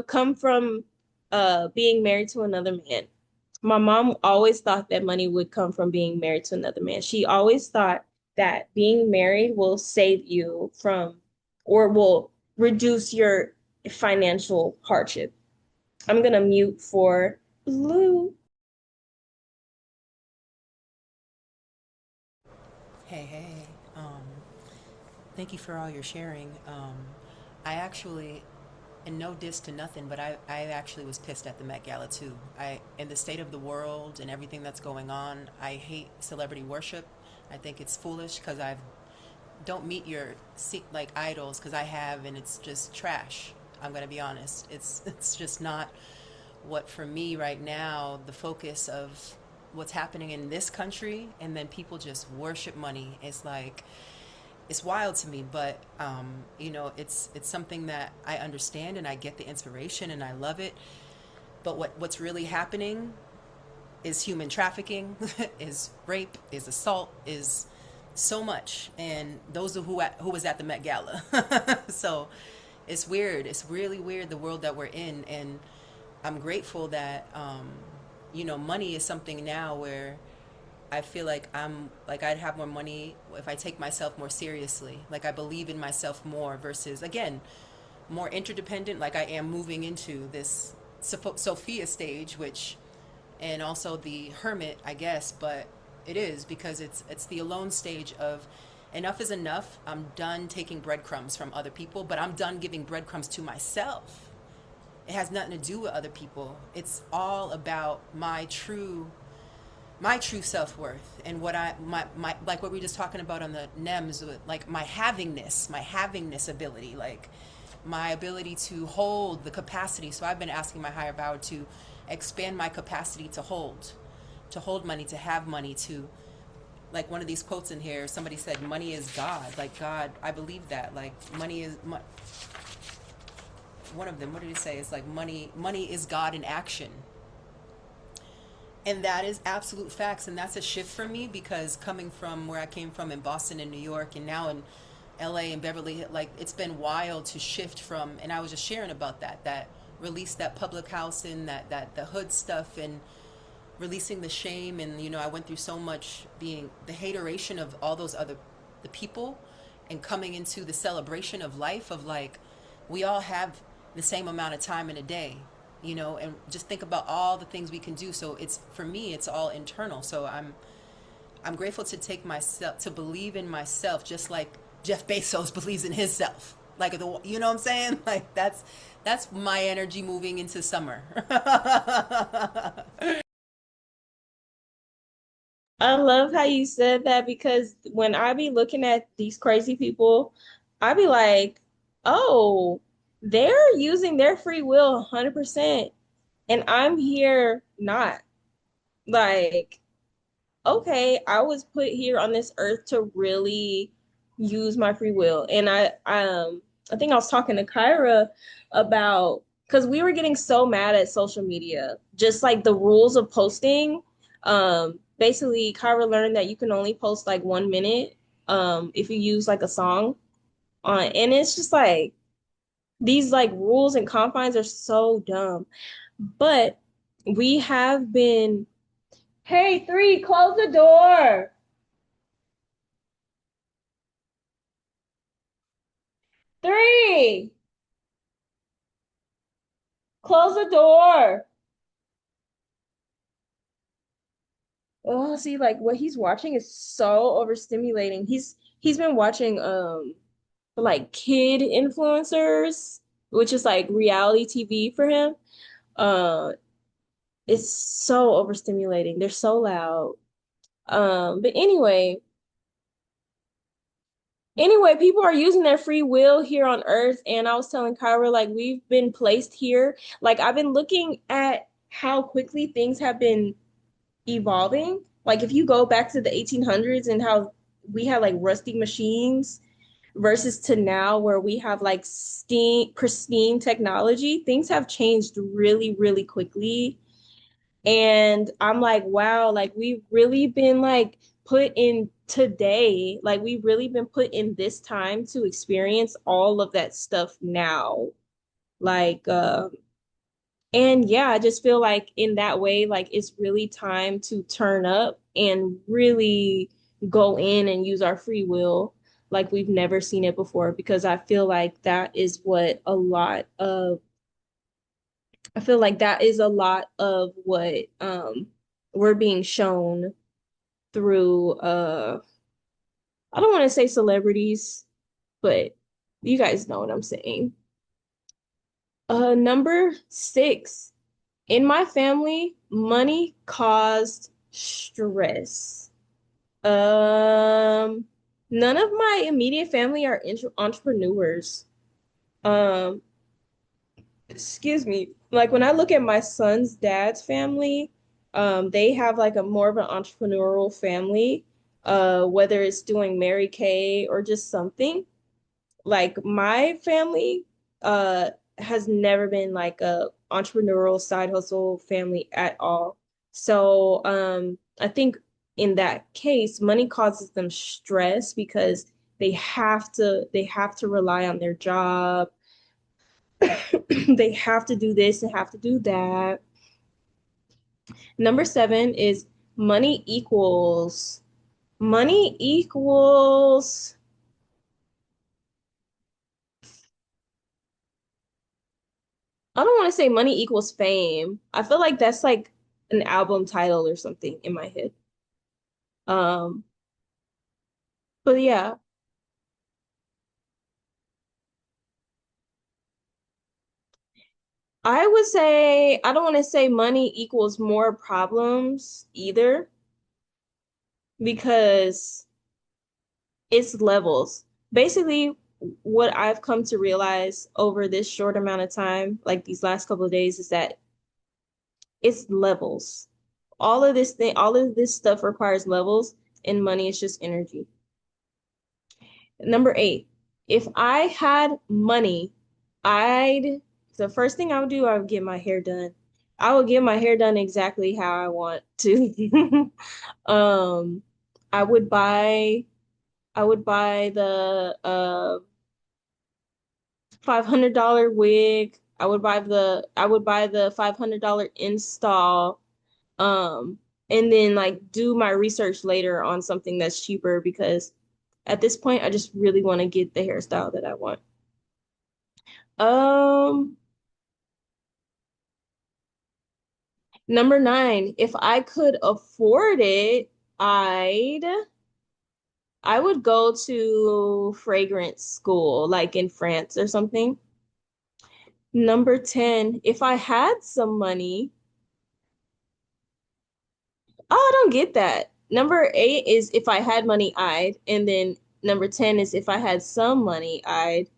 come from being married to another man. My mom always thought that money would come from being married to another man. She always thought that being married will save you from or will reduce your financial hardship. I'm gonna mute for Blue. Hey, hey. Thank you for all your sharing. I actually And no diss to nothing, but I actually was pissed at the Met Gala too. In the state of the world and everything that's going on, I hate celebrity worship. I think it's foolish because I don't meet your like idols because I have, and it's just trash. I'm gonna be honest. It's just not what for me right now. The focus of what's happening in this country, and then people just worship money. It's like it's wild to me, but it's something that I understand and I get the inspiration and I love it. But what's really happening is human trafficking, is rape, is assault, is so much, and those are who was at the Met Gala. So it's weird. It's really weird the world that we're in, and I'm grateful that money is something now where I feel like I'd have more money if I take myself more seriously. Like I believe in myself more versus again more interdependent. Like I am moving into this Sophia stage, which and also the hermit, I guess, but it is because it's the alone stage of enough is enough. I'm done taking breadcrumbs from other people, but I'm done giving breadcrumbs to myself. It has nothing to do with other people. It's all about my true self-worth and what my like what we were just talking about on the NEMS with like my havingness ability, like my ability to hold the capacity. So I've been asking my higher power to expand my capacity to hold money, to have money, to like one of these quotes in here, somebody said money is God. Like God, I believe that. Like money is one of them, what did he say? It's like money is God in action. And that is absolute facts, and that's a shift for me because coming from where I came from in Boston and New York and now in LA and Beverly, like it's been wild to shift from, and I was just sharing about that release that public housing, that the hood stuff, and releasing the shame. And I went through so much being the hateration of all those other the people, and coming into the celebration of life of like we all have the same amount of time in a day, and just think about all the things we can do. So it's for me it's all internal. So I'm grateful to take myself to believe in myself just like Jeff Bezos believes in himself. Like you know what I'm saying? Like that's my energy moving into summer. I love how you said that because when I be looking at these crazy people, I be like, oh, they're using their free will 100%, and I'm here not. Like, okay, I was put here on this earth to really use my free will. And I think I was talking to Kyra about because we were getting so mad at social media, just like the rules of posting. Basically Kyra learned that you can only post like 1 minute if you use like a song on, and it's just like these like rules and confines are so dumb. But we have been, hey, three, close the door. Three, close the door. Oh, see, like what he's watching is so overstimulating. He's been watching like kid influencers, which is like reality TV for him. Uh, it's so overstimulating. They're so loud. But anyway, people are using their free will here on Earth, and I was telling Kyra like we've been placed here. Like I've been looking at how quickly things have been evolving. Like if you go back to the 1800s and how we had like rusty machines versus to now where we have like pristine technology, things have changed really, really quickly. And I'm like, wow, like we've really been like put in today, like we've really been put in this time to experience all of that stuff now. Like, and yeah, I just feel like in that way, like it's really time to turn up and really go in and use our free will like we've never seen it before, because I feel like that is a lot of what we're being shown through I don't want to say celebrities, but you guys know what I'm saying. Number six, in my family, money caused stress. Um, None of my immediate family are entrepreneurs. Um, excuse me. Like when I look at my son's dad's family, they have like a more of an entrepreneurial family, whether it's doing Mary Kay or just something. Like my family, uh, has never been like a entrepreneurial side hustle family at all. So, I think in that case, money causes them stress because they have to rely on their job. They have to do this, they have to do that. Number seven is money equals money equals I don't want to say money equals fame. I feel like that's like an album title or something in my head. Um, but yeah, I would say I don't want to say money equals more problems either because it's levels. Basically, what I've come to realize over this short amount of time, like these last couple of days, is that it's levels. All of this stuff requires levels, and money is just energy. Number eight, if I had money, I'd, the first thing I would do, I would get my hair done. I would get my hair done exactly how I want to. Um, I would buy, I would buy the $500 wig. I would buy the $500 install. And then like do my research later on something that's cheaper because at this point I just really want to get the hairstyle that I want. Um, Number nine, if I could afford it, I'd I would go to fragrance school, like in France or something. Number 10, if I had some money, oh, I don't get that. Number eight is if I had money, I'd, and then number 10 is if I had some money, I'd.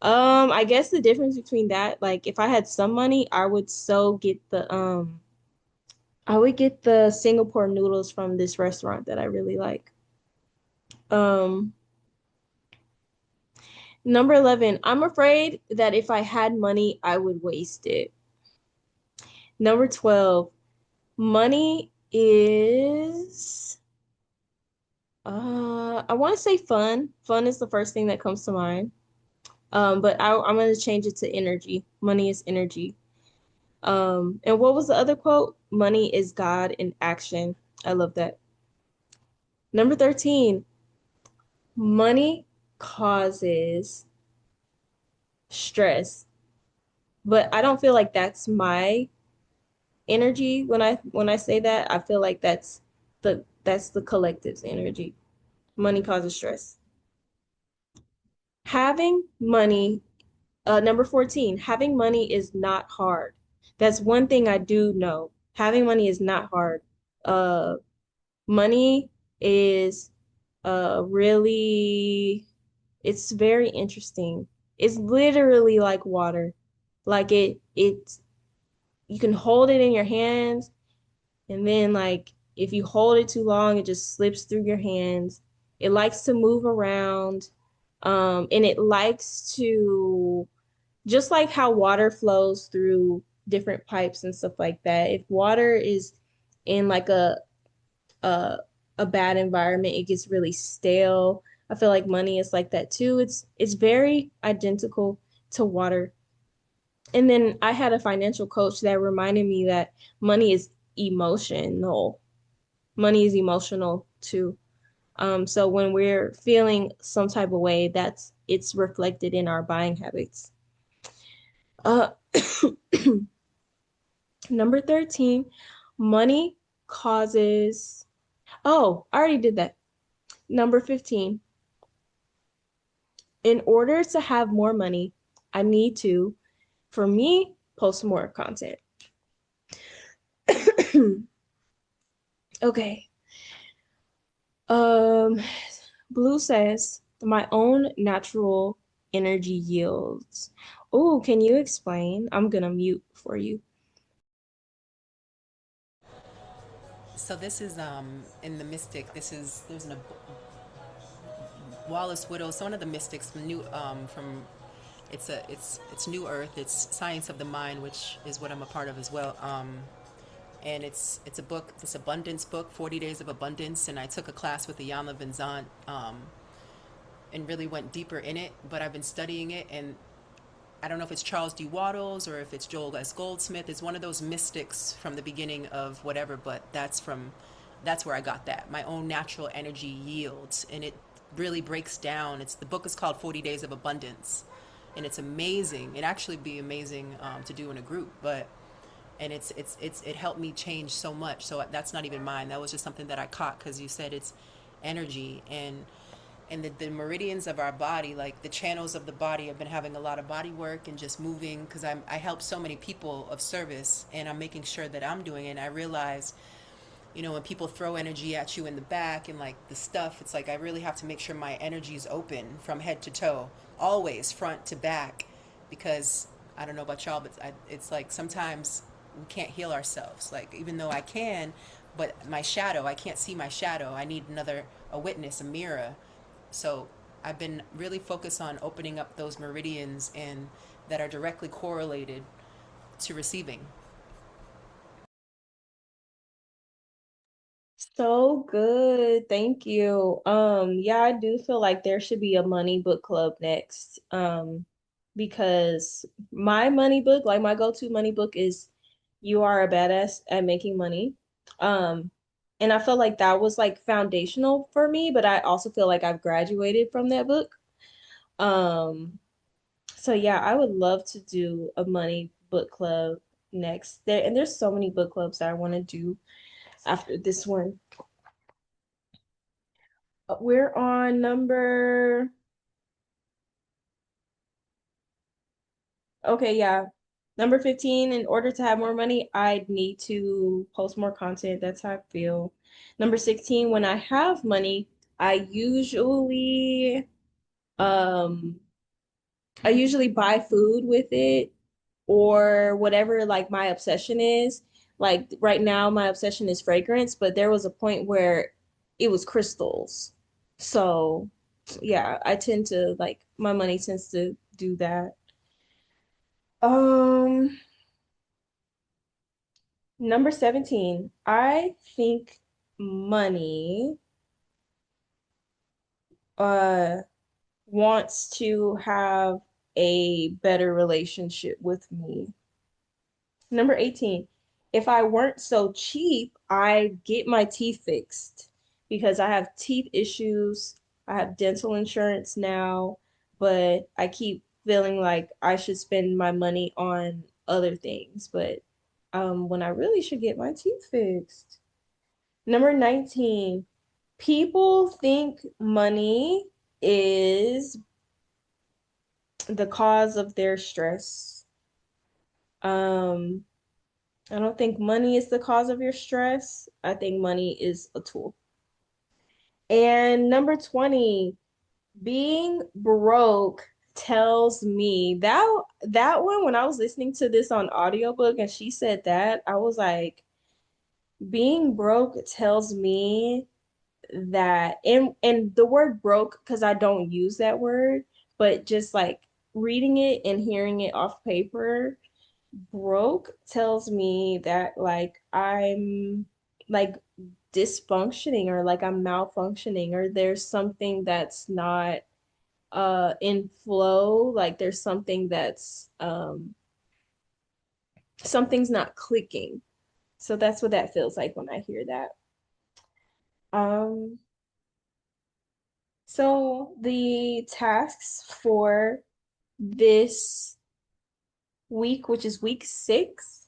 I guess the difference between that, like if I had some money, I would get the Singapore noodles from this restaurant that I really like. Um, Number 11, I'm afraid that if I had money, I would waste it. Number 12, money is, I want to say fun. Fun is the first thing that comes to mind. But I'm going to change it to energy. Money is energy. And what was the other quote? Money is God in action. I love that. Number 13, money causes stress, but I don't feel like that's my energy when I say that. I feel like that's the collective's energy. Money causes stress. Having money, number 14, having money is not hard. That's one thing I do know. Having money is not hard. Uh, Money is really it's very interesting. It's literally like water. Like it's you can hold it in your hands. And then, like, if you hold it too long, it just slips through your hands. It likes to move around. And it likes to, just like how water flows through different pipes and stuff like that. If water is in like a, a bad environment, it gets really stale. I feel like money is like that too. It's very identical to water. And then I had a financial coach that reminded me that money is emotional. Money is emotional too. So when we're feeling some type of way, it's reflected in our buying habits. Uh, Number 13, money causes. Oh, I already did that. Number 15, in order to have more money, I need to for me, post more content. Okay. Um, Blue says, my own natural energy yields. Oh, can you explain? I'm gonna mute for you. So this is in the mystic. There's an Wallace Widows, one of the mystics from New from it's New Earth. It's Science of the Mind, which is what I'm a part of as well. And it's a book, this abundance book, 40 Days of Abundance. And I took a class with Iyanla Vanzant and really went deeper in it. But I've been studying it, and I don't know if it's Charles D. Waddles or if it's Joel S. Goldsmith. It's one of those mystics from the beginning of whatever, but that's where I got that. My own natural energy yields, and it really breaks down. It's the book is called 40 Days of Abundance, and it's amazing. It'd actually be amazing to do in a group, but and it helped me change so much. So that's not even mine. That was just something that I caught because you said it's energy and the meridians of our body, like the channels of the body. I've been having a lot of body work and just moving because I help so many people of service, and I'm making sure that I'm doing it. And I realize, when people throw energy at you in the back and like the stuff, it's like I really have to make sure my energy is open from head to toe, always front to back, because I don't know about y'all, but it's like sometimes we can't heal ourselves. Like even though I can, but my shadow, I can't see my shadow. I need a witness, a mirror. So I've been really focused on opening up those meridians and that are directly correlated to receiving. So good. Thank you. Yeah, I do feel like there should be a money book club next. Because my money book, like my go-to money book is You Are a Badass at Making Money. Um, and I feel like that was like foundational for me, but I also feel like I've graduated from that book. Um, so yeah, I would love to do a money book club next. There's so many book clubs that I want to do after this one. We're on number, okay, yeah. Number 15, in order to have more money, I need to post more content. That's how I feel. Number 16, when I have money, I usually um I usually buy food with it or whatever like my obsession is. Like right now my obsession is fragrance, but there was a point where it was crystals. So, yeah, I tend to like my money tends to do that. Um, Number 17, I think money uh wants to have a better relationship with me. Number 18, if I weren't so cheap, I'd get my teeth fixed because I have teeth issues. I have dental insurance now, but I keep feeling like I should spend my money on other things, but when I really should get my teeth fixed. Number 19, people think money is the cause of their stress. Um, I don't think money is the cause of your stress. I think money is a tool. And number 20, being broke tells me that one when I was listening to this on audiobook and she said that, I was like, being broke tells me that and the word broke because I don't use that word, but just like reading it and hearing it off paper, broke tells me that like I'm like dysfunctioning or like I'm malfunctioning or there's something that's not in flow, like there's something that's something's not clicking. So that's what that feels like when I hear that. Um so the tasks for this week, which is week 6,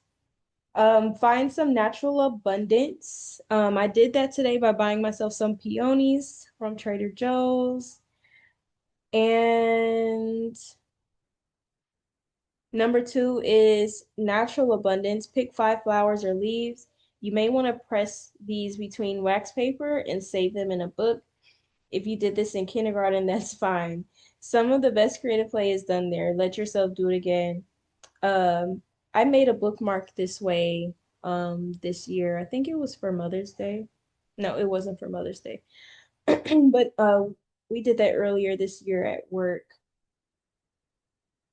find some natural abundance. I did that today by buying myself some peonies from Trader Joe's. And Number two is natural abundance. Pick five flowers or leaves. You may want to press these between wax paper and save them in a book. If you did this in kindergarten, that's fine. Some of the best creative play is done there. Let yourself do it again. Um, I made a bookmark this way this year. I think it was for Mother's Day. No, it wasn't for Mother's Day. But we did that earlier this year at work.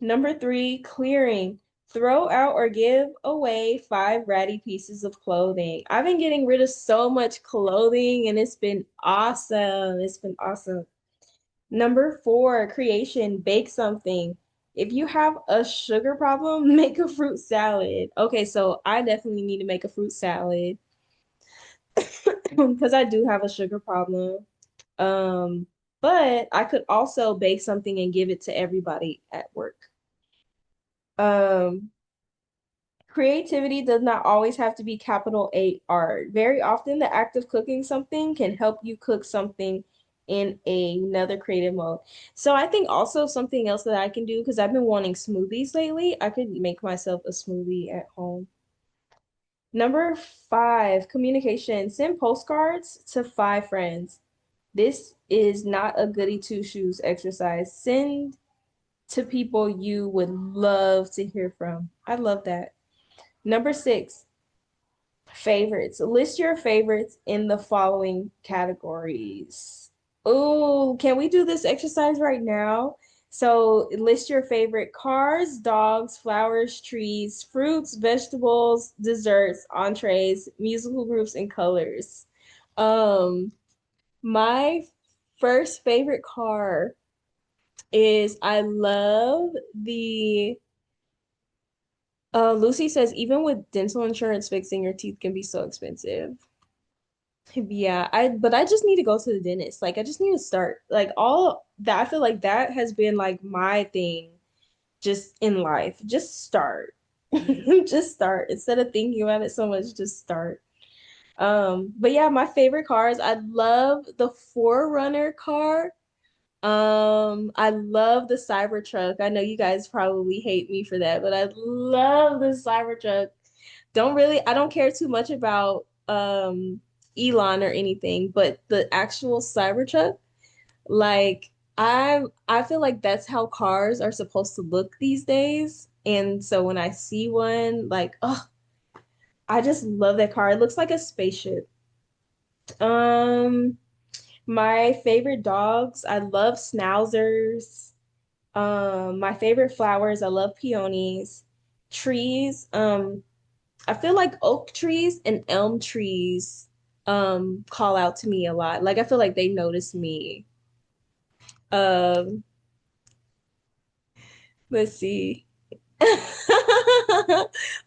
Number three, clearing. Throw out or give away five ratty pieces of clothing. I've been getting rid of so much clothing and it's been awesome. It's been awesome. Number four, creation. Bake something. If you have a sugar problem, make a fruit salad. Okay, so I definitely need to make a fruit salad because I do have a sugar problem. Um, but I could also bake something and give it to everybody at work. Um, Creativity does not always have to be capital A art. Very often, the act of cooking something can help you cook something in another creative mode. So I think also something else that I can do because I've been wanting smoothies lately. I could make myself a smoothie at home. Number five, communication. Send postcards to five friends. This is not a goody two shoes exercise. Send to people you would love to hear from. I love that. Number six, favorites. List your favorites in the following categories. Oh, can we do this exercise right now? So list your favorite cars, dogs, flowers, trees, fruits, vegetables, desserts, entrees, musical groups, and colors. Um, my first favorite car is I love the Lucy says even with dental insurance, fixing your teeth can be so expensive. Yeah, but I just need to go to the dentist. Like I just need to start. Like all that I feel like that has been like my thing just in life. Just start. Just start. Instead of thinking about it so much, just start. But yeah, my favorite cars, I love the Forerunner car. I love the Cybertruck. I know you guys probably hate me for that, but I love the Cybertruck. I don't care too much about Elon or anything, but the actual Cybertruck, like I feel like that's how cars are supposed to look these days. And so when I see one, like, oh, I just love that car. It looks like a spaceship. Um, my favorite dogs, I love schnauzers. My favorite flowers, I love peonies. Trees, I feel like oak trees and elm trees call out to me a lot. Like I feel like they notice me. Um, let's see.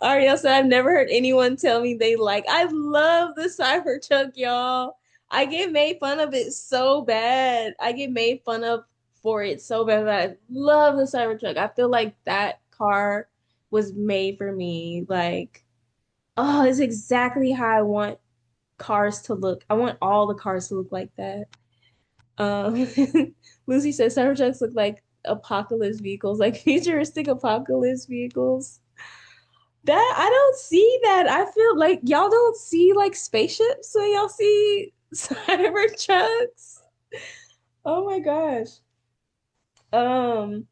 Ariel said, I've never heard anyone tell me they like. I love the Cybertruck, y'all. I get made fun of it so bad. I get made fun of for it so bad, but I love the Cybertruck. I feel like that car was made for me. Like, oh, it's exactly how I want cars to look. I want all the cars to look like that. Um, Lucy says Cybertrucks look like apocalypse vehicles, like futuristic apocalypse vehicles. That I don't see that. I feel like y'all don't see like spaceships when y'all see Cybertrucks. Oh my gosh. Um,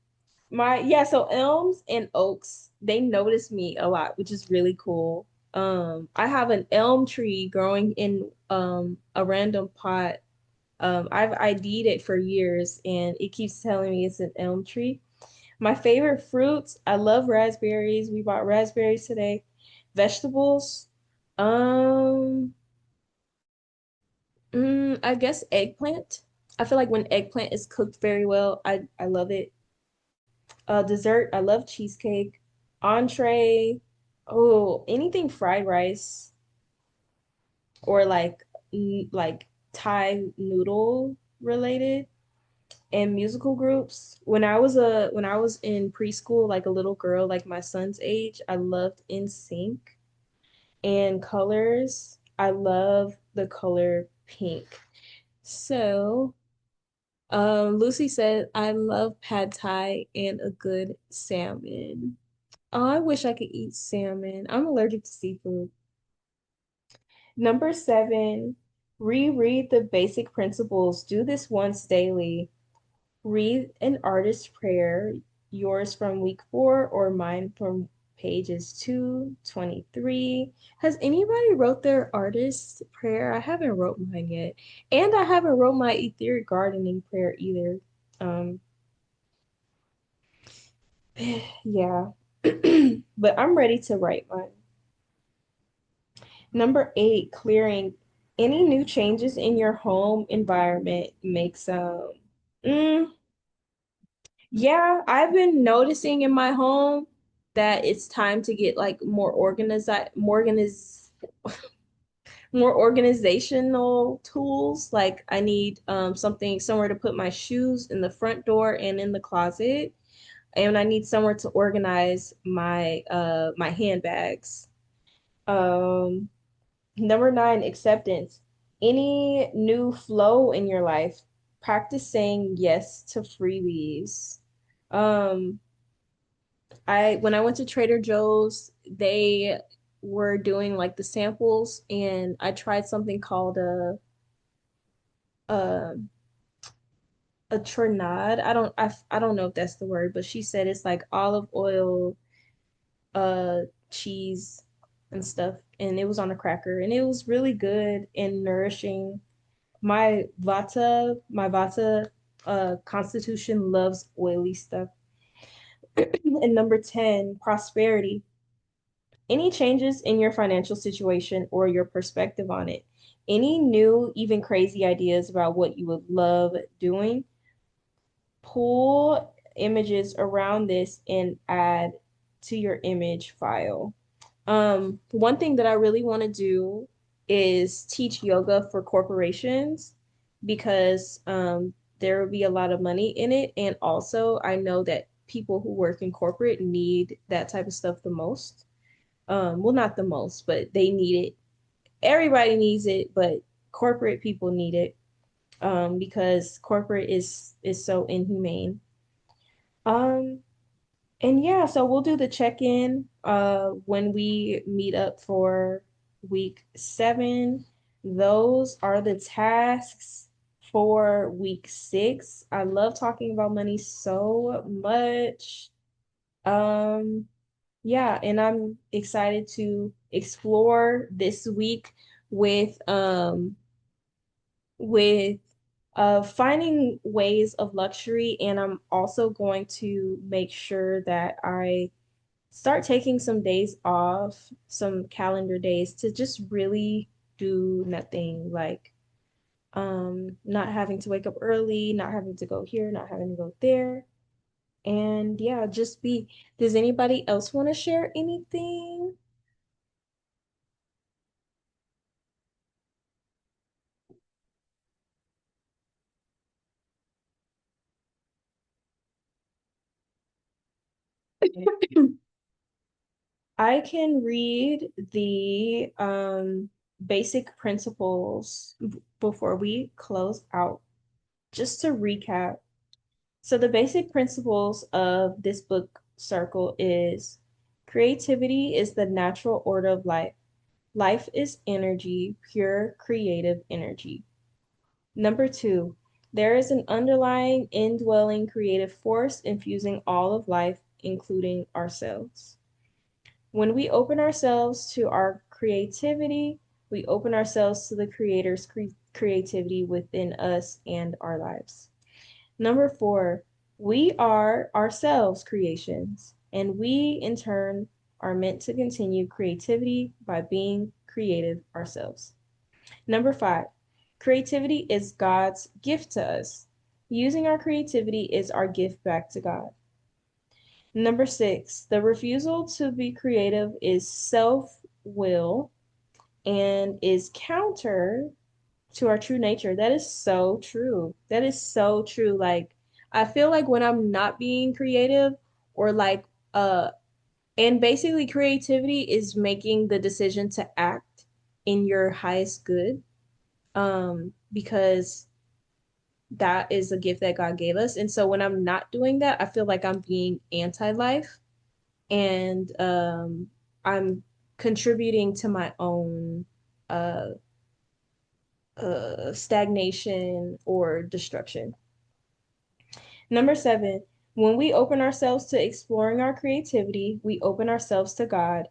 so elms and oaks, they notice me a lot, which is really cool. I have an elm tree growing in a random pot. I've ID'd it for years and it keeps telling me it's an elm tree. My favorite fruits, I love raspberries. We bought raspberries today. Vegetables, um, I guess eggplant. I feel like when eggplant is cooked very well, I love it. Dessert, I love cheesecake. Entree, oh, anything fried rice or like Thai noodle related. And musical groups. When I was in preschool, like a little girl, like my son's age, I loved NSYNC and colors. I love the color pink. So, Lucy said, I love pad thai and a good salmon. Oh, I wish I could eat salmon. I'm allergic to seafood. Number seven, reread the basic principles. Do this once daily. Read an artist's prayer, yours from week 4 or mine from pages 223. Has anybody wrote their artist's prayer? I haven't wrote mine yet. And I haven't wrote my etheric gardening prayer either. Um, yeah. But I'm ready to write mine. Number 8, clearing. Any new changes in your home environment makes mm, yeah, I've been noticing in my home that it's time to get like more organizational tools. Like I need something somewhere to put my shoes in the front door and in the closet, and I need somewhere to organize my handbags. Um Number 9, acceptance. Any new flow in your life, practice saying yes to freebies. Um, I when I went to Trader Joe's, they were doing like the samples, and I tried something called a a trinade. I don't know if that's the word, but she said it's like olive oil, uh, cheese and stuff, and it was on a cracker, and it was really good and nourishing. My Vata constitution loves oily stuff. And number 10, prosperity. Any changes in your financial situation or your perspective on it? Any new, even crazy ideas about what you would love doing? Pull images around this and add to your image file. One thing that I really want to do is teach yoga for corporations because there will be a lot of money in it. And also, I know that people who work in corporate need that type of stuff the most. Well, not the most, but they need it. Everybody needs it, but corporate people need it because corporate is so inhumane. Um, and yeah, so we'll do the check-in when we meet up for week 7. Those are the tasks for week 6. I love talking about money so much. Um, yeah, and I'm excited to explore this week with with finding ways of luxury, and I'm also going to make sure that I start taking some days off, some calendar days to just really do nothing, like not having to wake up early, not having to go here, not having to go there. And yeah, just be. Does anybody else want to share anything? I can read the basic principles before we close out. Just to recap, so the basic principles of this book circle is creativity is the natural order of life. Life is energy, pure creative energy. Number 2, there is an underlying indwelling creative force infusing all of life, including ourselves. When we open ourselves to our creativity, we open ourselves to the Creator's creativity within us and our lives. Number 4, we are ourselves creations, and we in turn are meant to continue creativity by being creative ourselves. Number 5, creativity is God's gift to us. Using our creativity is our gift back to God. Number 6, the refusal to be creative is self will and is counter to our true nature. That is so true. That is so true. Like, I feel like when I'm not being creative or like, and basically creativity is making the decision to act in your highest good, because that is a gift that God gave us. And so when I'm not doing that, I feel like I'm being anti-life. and I'm contributing to my own uh stagnation or destruction. Number seven, when we open ourselves to exploring our creativity, we open ourselves to God.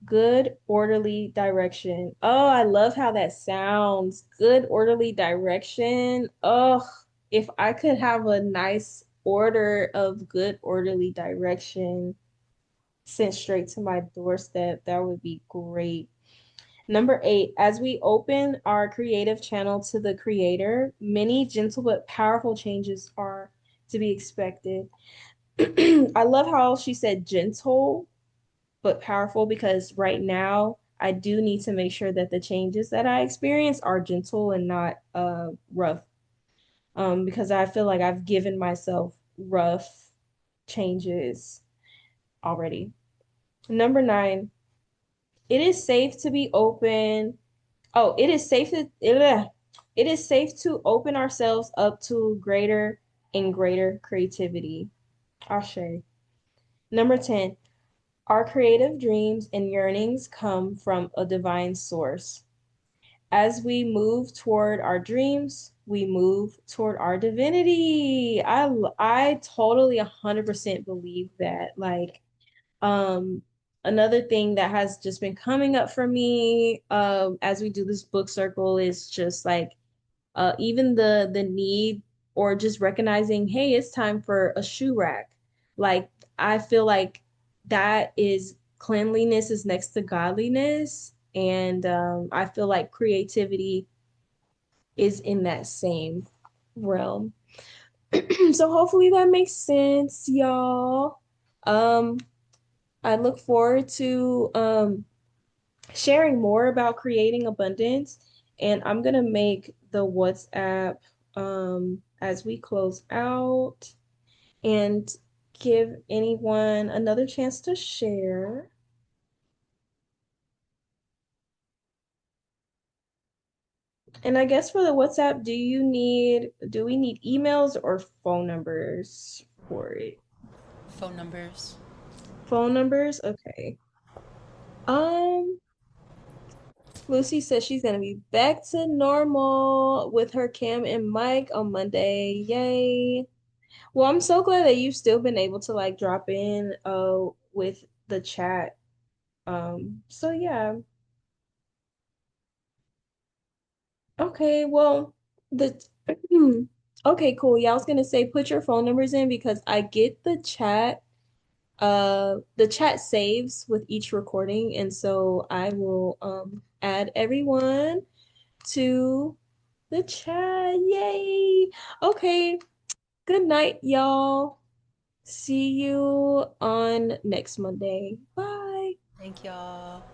Good, orderly direction. Oh, I love how that sounds. Good, orderly direction. Oh, if I could have a nice order of good, orderly direction sent straight to my doorstep, that would be great. Number eight, as we open our creative channel to the creator, many gentle but powerful changes are to be expected. I love how she said gentle but powerful because right now I do need to make sure that the changes that I experience are gentle and not rough. Because I feel like I've given myself rough changes already. Number nine, it is safe to be open. Oh, it is safe to open ourselves up to greater and greater creativity. Ashe. Number 10, our creative dreams and yearnings come from a divine source. As we move toward our dreams, we move toward our divinity. I totally 100% believe that. Like, um, another thing that has just been coming up for me, as we do this book circle is just like even the need or just recognizing, hey, it's time for a shoe rack. Like I feel like that is cleanliness is next to godliness, and I feel like creativity is in that same realm. So hopefully that makes sense, y'all. Um, I look forward to sharing more about creating abundance. And I'm going to make the WhatsApp as we close out and give anyone another chance to share. And I guess for the WhatsApp, do we need emails or phone numbers for it? Phone numbers. Phone numbers? Okay. Um, Lucy says she's gonna be back to normal with her cam and mic on Monday. Yay. Well, I'm so glad that you've still been able to like drop in with the chat. So yeah. Okay, well, the okay, cool. Yeah, I was gonna say put your phone numbers in because I get the chat saves with each recording, and so I will add everyone to the chat. Yay. Okay, good night, y'all. See you on next Monday. Bye. Thank y'all.